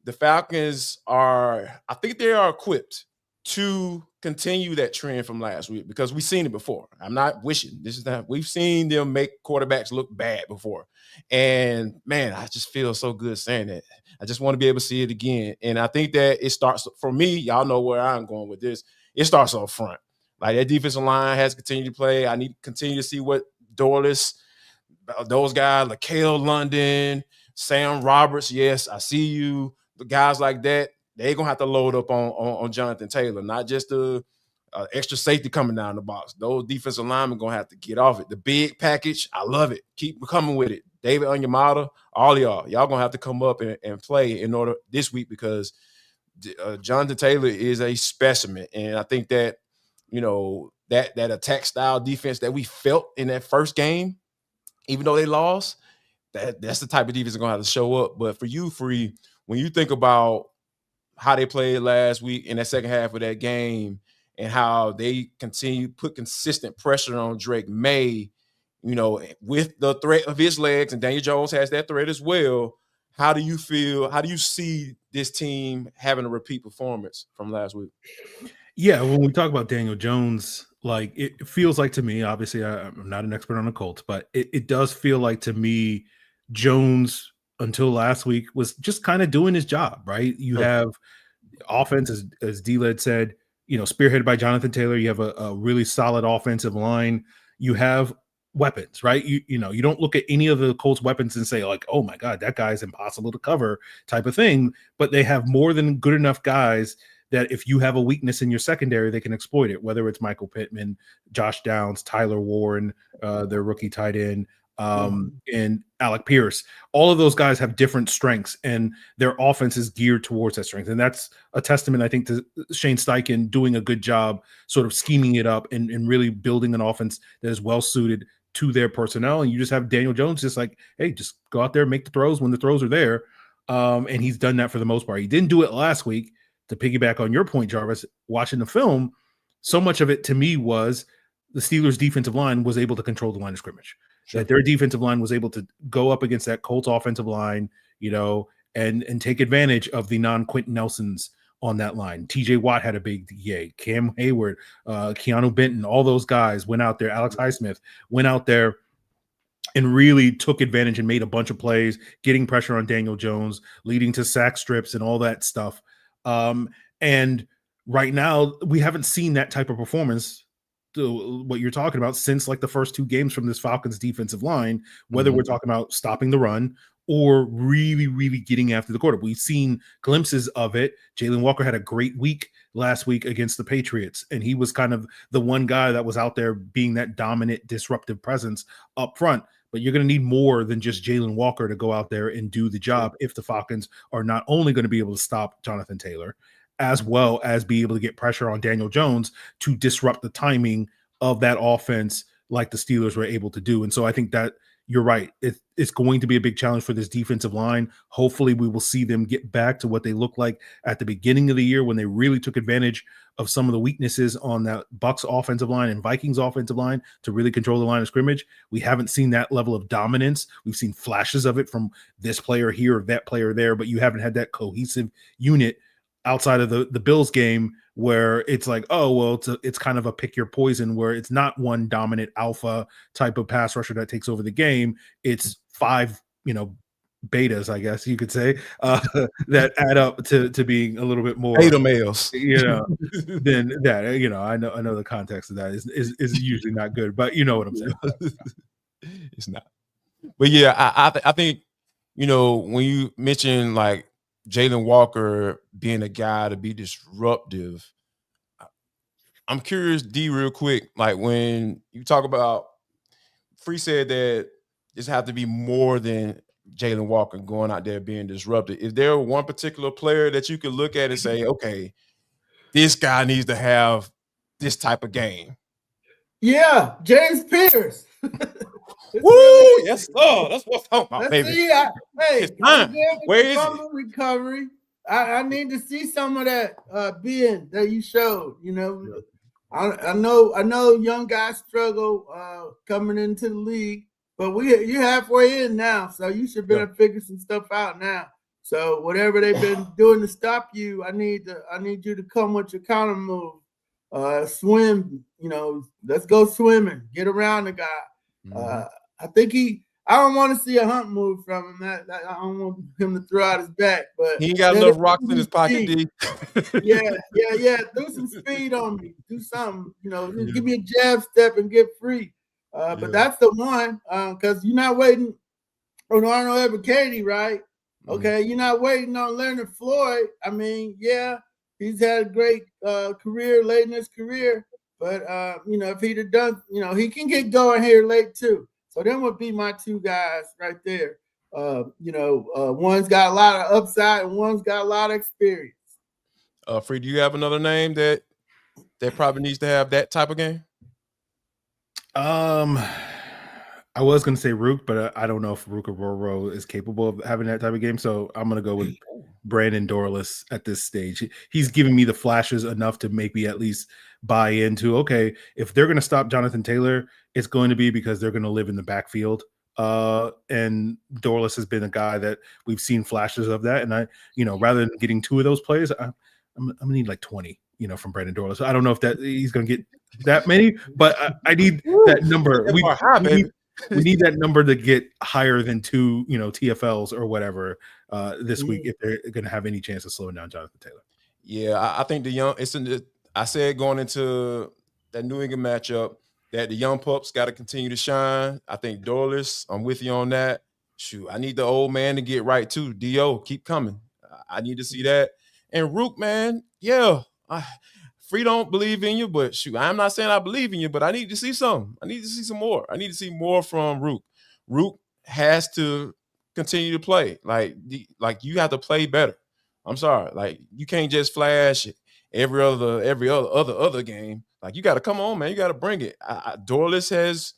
the Falcons they are equipped to continue that trend from last week, because we've seen it before. I'm not wishing. We've seen them make quarterbacks look bad before. And man, I just feel so good saying that. I just want to be able to see it again. And I think that it starts, for me, y'all know where I'm going with this. It starts up front. Like, that defensive line has continued to play. I need to continue to see what Dorless, those guys, LaCale London, Sam Roberts. Yes, I see you. The guys like that, they're going to have to load up on Jonathan Taylor, not just the extra safety coming down the box. Those defensive linemen going to have to get off it. The big package, I love it. Keep coming with it. David Onyemata, all y'all going to have to come up and play in order this week, because Jonathan Taylor is a specimen. And I think that, that attack style defense that we felt in that first game, even though they lost, that's the type of defense going to have to show up. But for you, Free, when you think about how they played last week in that second half of that game and how they continue to put consistent pressure on Drake May, with the threat of his legs, and Daniel Jones has that threat as well, how do you feel? How do you see this team having a repeat performance from last week? Yeah, when we talk about Daniel Jones, like, it feels like to me, obviously I'm not an expert on the Colts, but it does feel like to me Jones until last week was just kind of doing his job, right? You have offense, as D-Led said, spearheaded by Jonathan Taylor. You have a really solid offensive line. You have weapons, right? You don't look at any of the Colts weapons and say, like, oh my God, that guy's impossible to cover type of thing. But they have more than good enough guys that if you have a weakness in your secondary, they can exploit it, whether it's Michael Pittman, Josh Downs, Tyler Warren, their rookie tight end, and Alec Pierce. All of those guys have different strengths, and their offense is geared towards that strength. And that's a testament, I think, to Shane Steichen doing a good job sort of scheming it up and really building an offense that is well suited to their personnel. And you just have Daniel Jones just like, hey, just go out there, make the throws when the throws are there. And he's done that for the most part. He didn't do it last week. To piggyback on your point, Jarvis, watching the film, so much of it to me was the Steelers' defensive line was able to control the line of scrimmage. Sure. That their defensive line was able to go up against that Colts offensive line, and take advantage of the non-Quentin Nelsons on that line. TJ Watt had a big yay. Cam Hayward, Keanu Benton, all those guys went out there. Alex Highsmith went out there and really took advantage and made a bunch of plays, getting pressure on Daniel Jones, leading to sack strips and all that stuff. And right now we haven't seen that type of performance, what you're talking about, since like the first 2 games from this Falcons defensive line, whether we're talking about stopping the run or really, really getting after the quarterback. We've seen glimpses of it. Jalen Walker had a great week last week against the Patriots, and he was kind of the one guy that was out there being that dominant, disruptive presence up front. But you're going to need more than just Jalen Walker to go out there and do the job if the Falcons are not only going to be able to stop Jonathan Taylor, as well as be able to get pressure on Daniel Jones to disrupt the timing of that offense like the Steelers were able to do. And so I think that you're right. It's going to be a big challenge for this defensive line. Hopefully we will see them get back to what they looked like at the beginning of the year when they really took advantage of some of the weaknesses on that Bucs offensive line and Vikings offensive line to really control the line of scrimmage. We haven't seen that level of dominance. We've seen flashes of it from this player here or that player there, but you haven't had that cohesive unit outside of the Bills game where it's like, oh, well, it's kind of a pick your poison, where it's not one dominant alpha type of pass rusher that takes over the game. It's 5, betas, I guess you could say, that add up to being a little bit more beta males, than that. I know the context of that is usually not good, but you know what I'm saying. It's not. But yeah, I think, when you mention like Jalen Walker being a guy to be disruptive, I'm curious, D, real quick. Like when you talk about Free said that this have to be more than Jalen Walker going out there being disrupted. Is there one particular player that you could look at and say, okay, this guy needs to have this type of game? Yeah, James Pierce. Woo! Yes, sir. That's what I'm talking about, baby. See, where is it? Recovery. I need to see some of that being that you showed. You know, I know young guys struggle coming into the league, but you're halfway in now, so you should be able to figure some stuff out now. So whatever they've been doing to stop you, I need you to come with your counter move. Swim, you know, let's go swimming, get around the guy. I think I don't want to see a hunt move from him. I don't want him to throw out his back, but he ain't got enough rocks in his pocket, D. yeah. Throw some speed on me. Do something, you know, give me a jab step and get free. But that's the one, because you're not waiting on Arnold Ebiketie, right? Okay, you're not waiting on Leonard Floyd. I mean, yeah, he's had a great career late in his career, but you know, if he'd have done, you know, he can get going here late too. So them would be my two guys right there. You know, one's got a lot of upside and one's got a lot of experience. Free, do you have another name that probably needs to have that type of game? I was going to say Rook, but I don't know if Rook or Roro is capable of having that type of game. So I'm going to go with Brandon Dorless at this stage. He's giving me the flashes enough to make me at least buy into, okay, if they're going to stop Jonathan Taylor, it's going to be because they're going to live in the backfield. And Dorless has been a guy that we've seen flashes of that. And rather than getting 2 of those plays, I'm going to need like 20, from Brandon Dorless. So I don't know if that he's going to get that many, but I need that number. We need that number to get higher than 2, TFLs or whatever this week if they're going to have any chance of slowing down Jonathan Taylor. Yeah, I think I said going into that New England matchup that the young pups got to continue to shine. I think Dorless, I'm with you on that. Shoot, I need the old man to get right too. D.O., keep coming. I need to see that. And Rook, man, Free don't believe in you, but shoot, I'm not saying I believe in you, but I need to see some. I need to see some more. I need to see more from Rook. Rook has to continue to play. Like you have to play better. I'm sorry. Like you can't just flash every other game. Like you got to come on, man. You got to bring it. Dorless has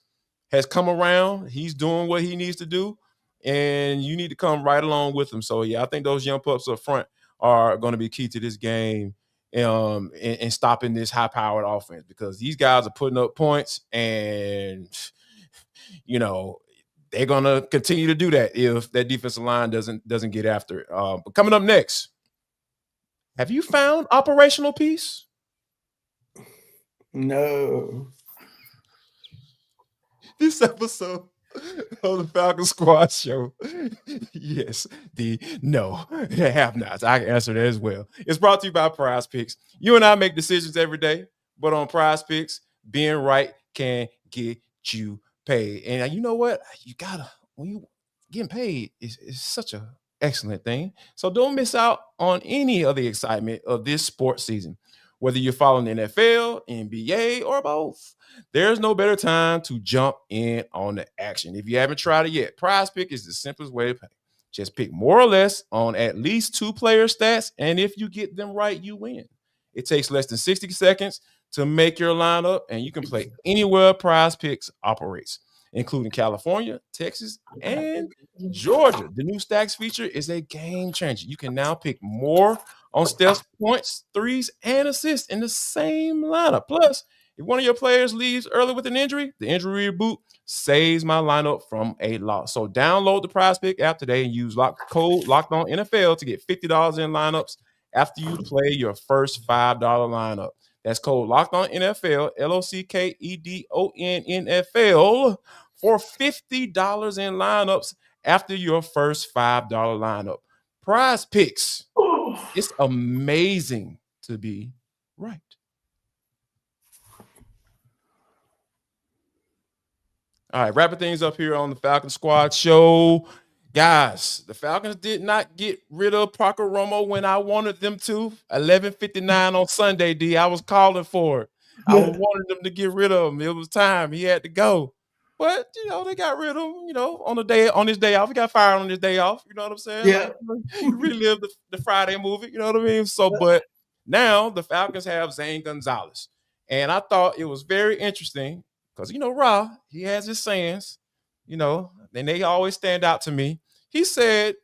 come around. He's doing what he needs to do, and you need to come right along with him. So yeah, I think those young pups up front are going to be key to this game. And stopping this high-powered offense, because these guys are putting up points, and they're gonna continue to do that if that defensive line doesn't get after it. But coming up next, have you found operational peace? No. This episode on the Falcons Squad Show. Yes, no, they have not. I can answer that as well. It's brought to you by Prize Picks. You and I make decisions every day, but on Prize Picks, being right can get you paid. And you know what? When you getting paid is such an excellent thing. So don't miss out on any of the excitement of this sports season. Whether you're following the NFL, NBA, or both, there's no better time to jump in on the action. If you haven't tried it yet, Prize Pick is the simplest way to pay. Just pick more or less on at least 2 player stats, and if you get them right, you win. It takes less than 60 seconds to make your lineup, and you can play anywhere Prize Picks operates, including California, Texas, and Georgia. The new Stacks feature is a game changer. You can now pick more on steals, points, threes, and assists in the same lineup. Plus, if one of your players leaves early with an injury, the injury reboot saves my lineup from a loss. So download the Prize Pick app today and use code LOCKEDONNFL to get $50 in lineups after you play your first $5 lineup. That's code LOCKEDONNFL, LOCKEDONNFL, for $50 in lineups after your first $5 lineup. Prize Picks. It's amazing to be right. All right, wrapping things up here on the Falcons Squad Show. Guys, the Falcons did not get rid of Parker Romo when I wanted them to. 11:59 on Sunday, D. I was calling for it. I was wanting them to get rid of him. It was time. He had to go. But they got rid of him, on his day off. He got fired on his day off. You know what I'm saying? Yeah. Like, he relived the Friday movie, you know what I mean? So, but now the Falcons have Zane Gonzalez. And I thought it was very interesting because, Ra, he has his sayings, and they always stand out to me. He said,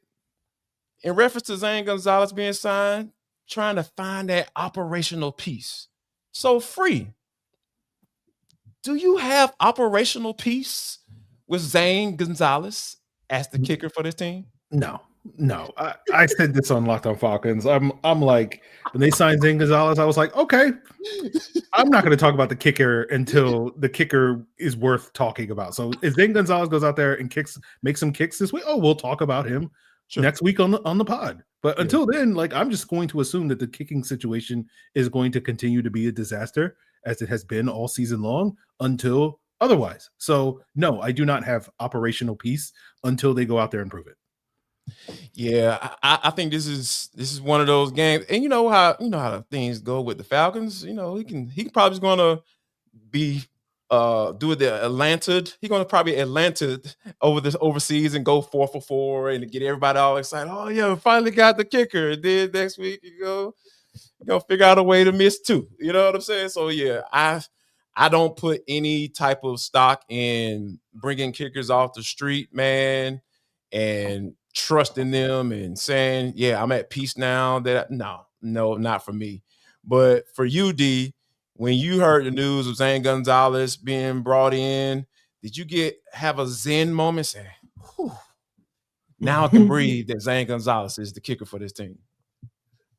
in reference to Zane Gonzalez being signed, trying to find that operational piece. So, Free, do you have operational peace with Zane Gonzalez as the kicker for this team? No. I said this on Locked On Falcons. I'm like, when they signed Zane Gonzalez, I was like, okay, I'm not going to talk about the kicker until the kicker is worth talking about. So if Zane Gonzalez goes out there and makes some kicks this week, we'll talk about him next week on the pod. But until then, like, I'm just going to assume that the kicking situation is going to continue to be a disaster as it has been all season long until otherwise. So no, I do not have operational peace until they go out there and prove it. Yeah, I think this is one of those games, and you know how things go with the Falcons. He probably is going to be do the Atlanta. He's going to probably Atlanta over this overseas and go 4 for 4 and get everybody all excited. Oh yeah, we finally got the kicker. And then next week you're gonna figure out a way to miss 2. You know what I'm saying? So yeah, I don't put any type of stock in bringing kickers off the street, man, and trusting them and saying, yeah, I'm at peace now. No, not for me. But for you, D, when you heard the news of Zane Gonzalez being brought in, did you have a Zen moment saying, whew, now I can breathe that Zane Gonzalez is the kicker for this team?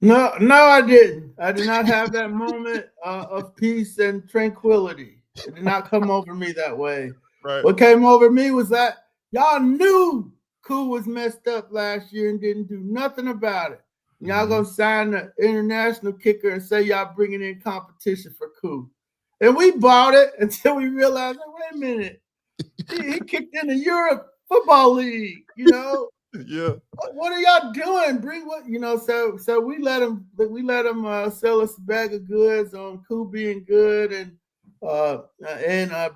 No, I didn't. I did not have that moment of peace and tranquility. It did not come over me that way. Right. What came over me was that y'all knew Koo was messed up last year and didn't do nothing about it. Y'all gonna sign the international kicker and say y'all bringing in competition for Koo. And we bought it until we realized, wait a minute, he kicked in the Europe Football League, Yeah. What are y'all doing? Bring what So we let him sell us a bag of goods on Koo being good and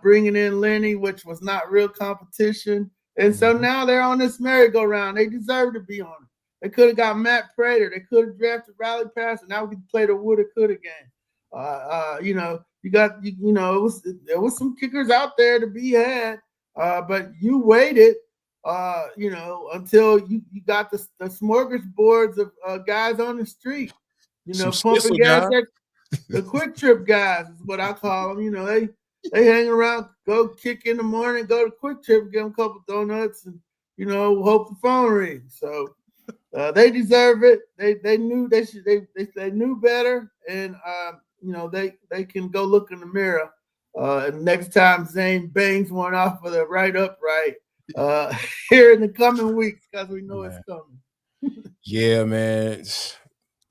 bringing in Lenny, which was not real competition. And so now they're on this merry-go-round. They deserve to be on it. They could have got Matt Prater. They could have drafted Riley Passer. Now we can play the woulda, coulda game. There was some kickers out there to be had, but you waited, until you got the smorgasbords of guys on the street, pumping gas. The quick trip guys is what I call them. They hang around, go kick in the morning, go to Quick Trip, get them a couple donuts, and hope the phone rings. So they deserve it. They knew they knew better, and they can go look in the mirror. And next time Zane bangs one off for the right upright here in the coming weeks, because we know it's coming. Yeah, man.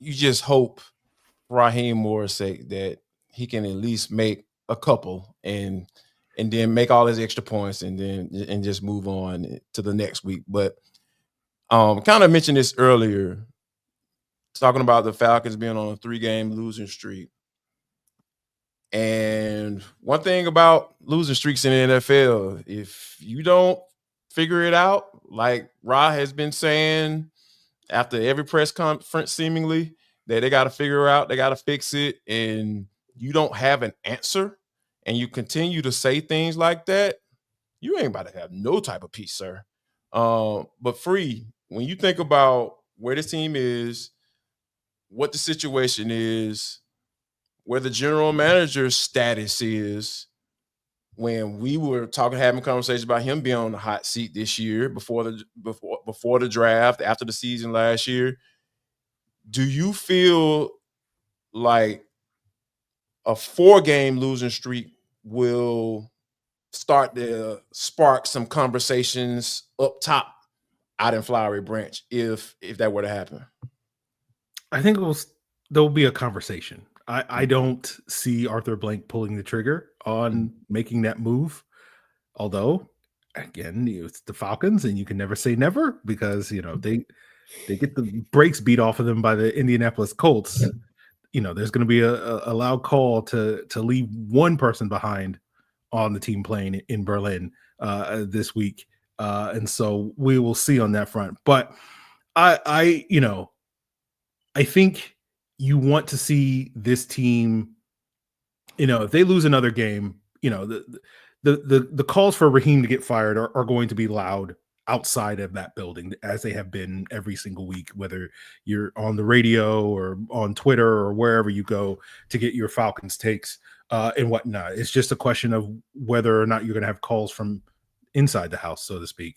You just hope Raheem Morris sake that he can at least make a couple and then make all his extra points and just move on to the next week. But kind of mentioned this earlier, talking about the Falcons being on a 3-game losing streak. And one thing about losing streaks in the NFL, if you don't figure it out, like Ra has been saying after every press conference seemingly, that they got to figure out, they got to fix it, and you don't have an answer, and you continue to say things like that, you ain't about to have no type of peace, sir. But Free, when you think about where this team is, what the situation is, where the general manager's status is, when we were having conversations about him being on the hot seat this year before the draft, after the season last year, do you feel like a 4-game losing streak will start to spark some conversations up top out in Flowery Branch if that were to happen? I think there'll be a conversation. I don't see Arthur Blank pulling the trigger on making that move. Although, again, it's the Falcons, and you can never say never because they get the brakes beat off of them by the Indianapolis Colts. there's going to be a loud call to leave one person behind on the team plane in Berlin this week. And so we will see on that front. But I think you want to see this team, if they lose another game, the calls for Raheem to get fired are going to be loud outside of that building, as they have been every single week, whether you're on the radio or on Twitter or wherever you go to get your Falcons takes and whatnot. It's just a question of whether or not you're going to have calls from inside the house, so to speak,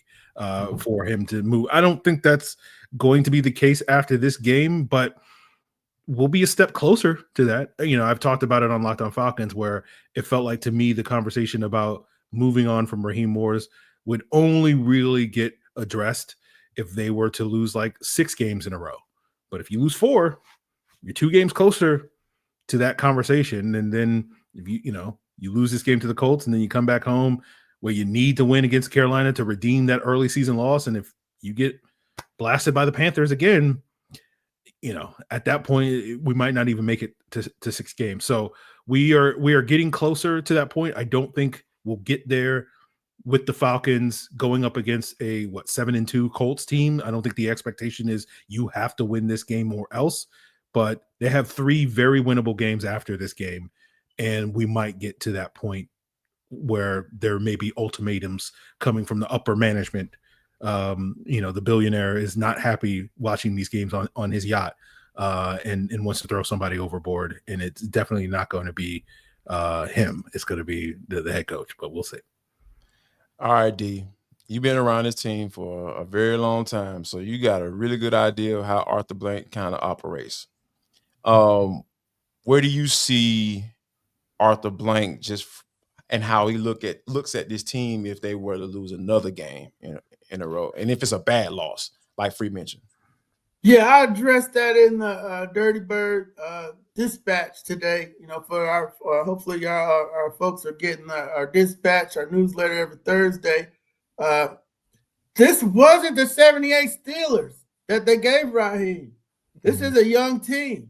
for him to move. I don't think that's going to be the case after this game, but we'll be a step closer to that. I've talked about it on Locked On Falcons, where it felt like, to me, the conversation about moving on from Raheem Morris would only really get addressed if they were to lose like 6 games in a row. But if you lose 4, you're 2 games closer to that conversation. And then if you lose this game to the Colts, and then you come back home where you need to win against Carolina to redeem that early season loss. And if you get blasted by the Panthers again, at that point, we might not even make it to 6 games. So we are getting closer to that point. I don't think we'll get there with the Falcons going up against a 7-2 Colts team. I don't think the expectation is you have to win this game or else, but they have 3 very winnable games after this game. And we might get to that point where there may be ultimatums coming from the upper management. The billionaire is not happy watching these games on his yacht and wants to throw somebody overboard. And it's definitely not going to be him. It's going to be the head coach, but we'll see. All right, D, you've been around this team for a very long time, so you got a really good idea of how Arthur Blank kind of operates. Where do you see Arthur Blank and how he looks at this team if they were to lose another game in a row, and if it's a bad loss, like Free mentioned? Yeah, I addressed that in the Dirty Bird dispatch today. For our hopefully our folks are getting our dispatch, our newsletter every Thursday. This wasn't the 78 Steelers that they gave Raheem. This is a young team.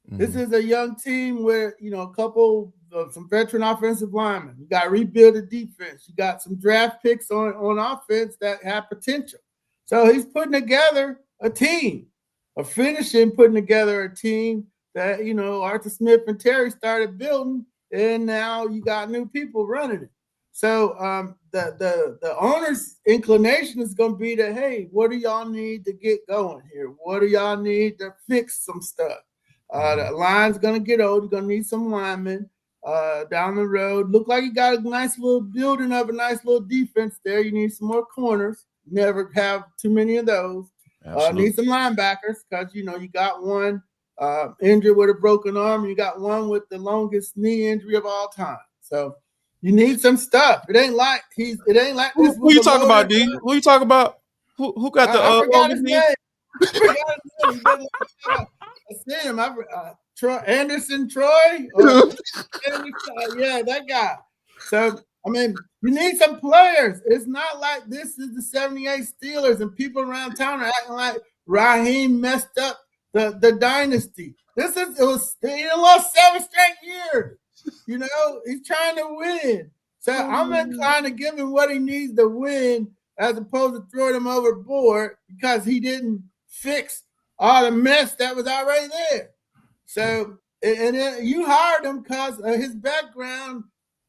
Mm-hmm. This is a young team where a couple of some veteran offensive linemen. You got to rebuild the defense. You got some draft picks on offense that have potential. So he's putting together a team. Putting together a team that, Arthur Smith and Terry started building, and now you got new people running it. So the owner's inclination is going to be that, hey, what do y'all need to get going here? What do y'all need to fix some stuff? The line's going to get old. You're going to need some linemen down the road. Look like you got a nice little building of a nice little defense there. You need some more corners. Never have too many of those. Need some linebackers because, you got one injured with a broken arm. You got one with the longest knee injury of all time. So you need some stuff. It ain't like this. Who you talking about, D? Who you talking about? Who got the longest knee? I see him. Troy Anderson. Yeah, that guy. So you need some players. It's not like this is the 78 Steelers and people around town are acting like Raheem messed up the dynasty. He lost 7 straight years. He's trying to win. So I'm inclined to give him what he needs to win as opposed to throwing him overboard because he didn't fix all the mess that was already there. So, and you hired him because of his background.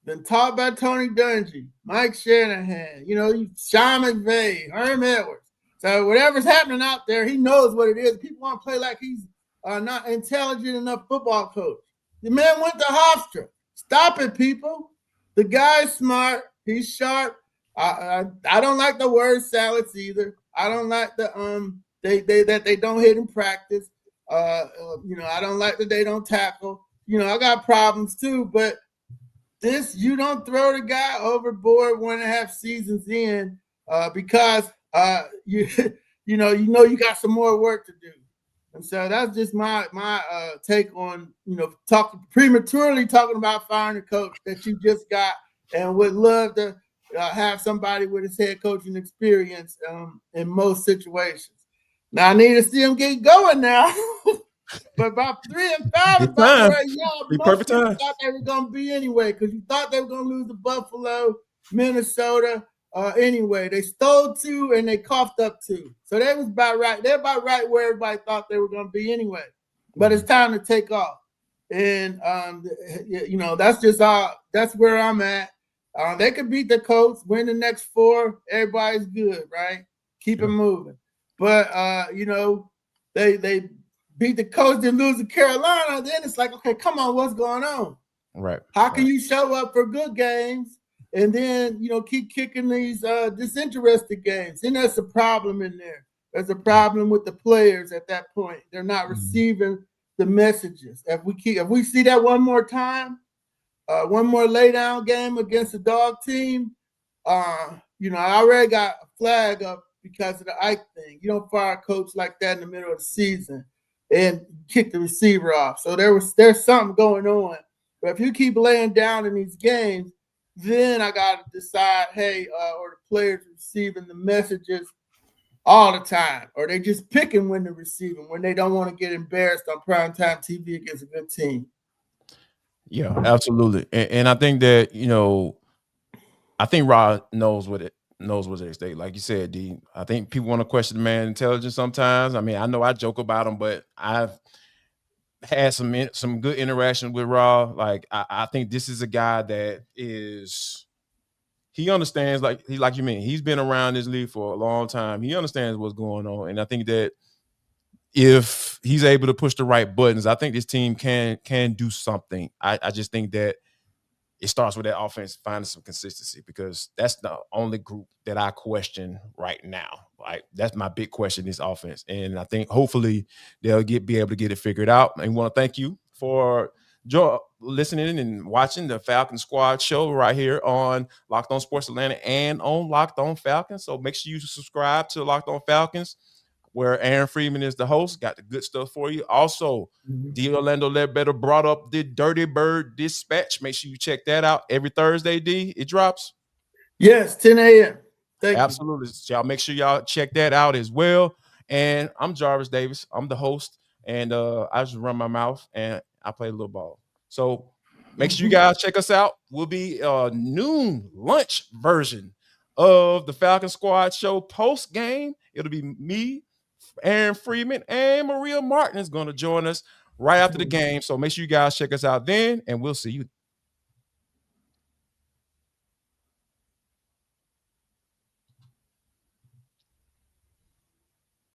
Been taught by Tony Dungy, Mike Shanahan, Sean McVay, Herm Edwards. So whatever's happening out there, he knows what it is. People want to play like he's not intelligent enough football coach. The man went to Hofstra. Stop it, people. The guy's smart. He's sharp. I don't like the word salads either. I don't like the that they don't hit in practice. I don't like that they don't tackle. I got problems too, but you don't throw the guy overboard 1.5 seasons in because you got some more work to do. And so that's just my take on prematurely talking about firing a coach that you just got and would love to have somebody with his head coaching experience in most situations. Now I need to see him get going now. But about 3 and 5 is about where y'all most people thought they were going to be anyway, because you thought they were going to lose to Buffalo, Minnesota. Anyway, they stole 2 and they coughed up 2. So they was about right. They're about right where everybody thought they were going to be anyway. But it's time to take off. And, that's where I'm at. They could beat the Colts, win the next 4. Everybody's good, right? Keep it moving. But, they beat the Colts and lose to Carolina. Then it's like, okay, come on, what's going on? Right. How can you show up for good games and then, keep kicking these disinterested games? And there's a problem in there. There's a problem with the players at that point. They're not receiving the messages. If we see that one more time, one more laydown game against a dog team, I already got a flag up because of the Ike thing. You don't fire a coach like that in the middle of the season and kick the receiver off. So there's something going on. But if you keep laying down in these games, then I got to decide, hey, are the players receiving the messages all the time? Or they just picking when to receive them, when they don't want to get embarrassed on primetime TV against a good team. Yeah, absolutely. And I think that, I think Rod knows what it at stake. Like you said, D, I think people want to question the man's intelligence sometimes. I mean, I know I joke about him, but I've had some good interaction with Rod. Like, I think this is a guy that he understands, like you mean, he's been around this league for a long time. He understands what's going on. And I think that if he's able to push the right buttons, I think this team can do something. I just think that it starts with that offense finding some consistency, because that's the only group that I question right now. Like, that's my big question, this offense. And I think hopefully they'll be able to get it figured out. And want to thank you for listening and watching the Falcons Squad Show right here on Locked On Sports Atlanta and on Locked On Falcons. So make sure you subscribe to Locked On Falcons, where Aaron Freeman is the host. Got the good stuff for you. Also, D. Orlando Ledbetter brought up the Dirty Bird Dispatch. Make sure you check that out every Thursday, D. It drops? Yes, 10 a.m. Thank you. Absolutely. So y'all make sure y'all check that out as well. And I'm Jarvis Davis. I'm the host. And I just run my mouth and I play a little ball. So make sure you guys check us out. We'll be a noon lunch version of the Falcon Squad Show post game. It'll be me, Aaron Freeman, and Maria Martin is going to join us right after the game. So make sure you guys check us out then, and we'll see you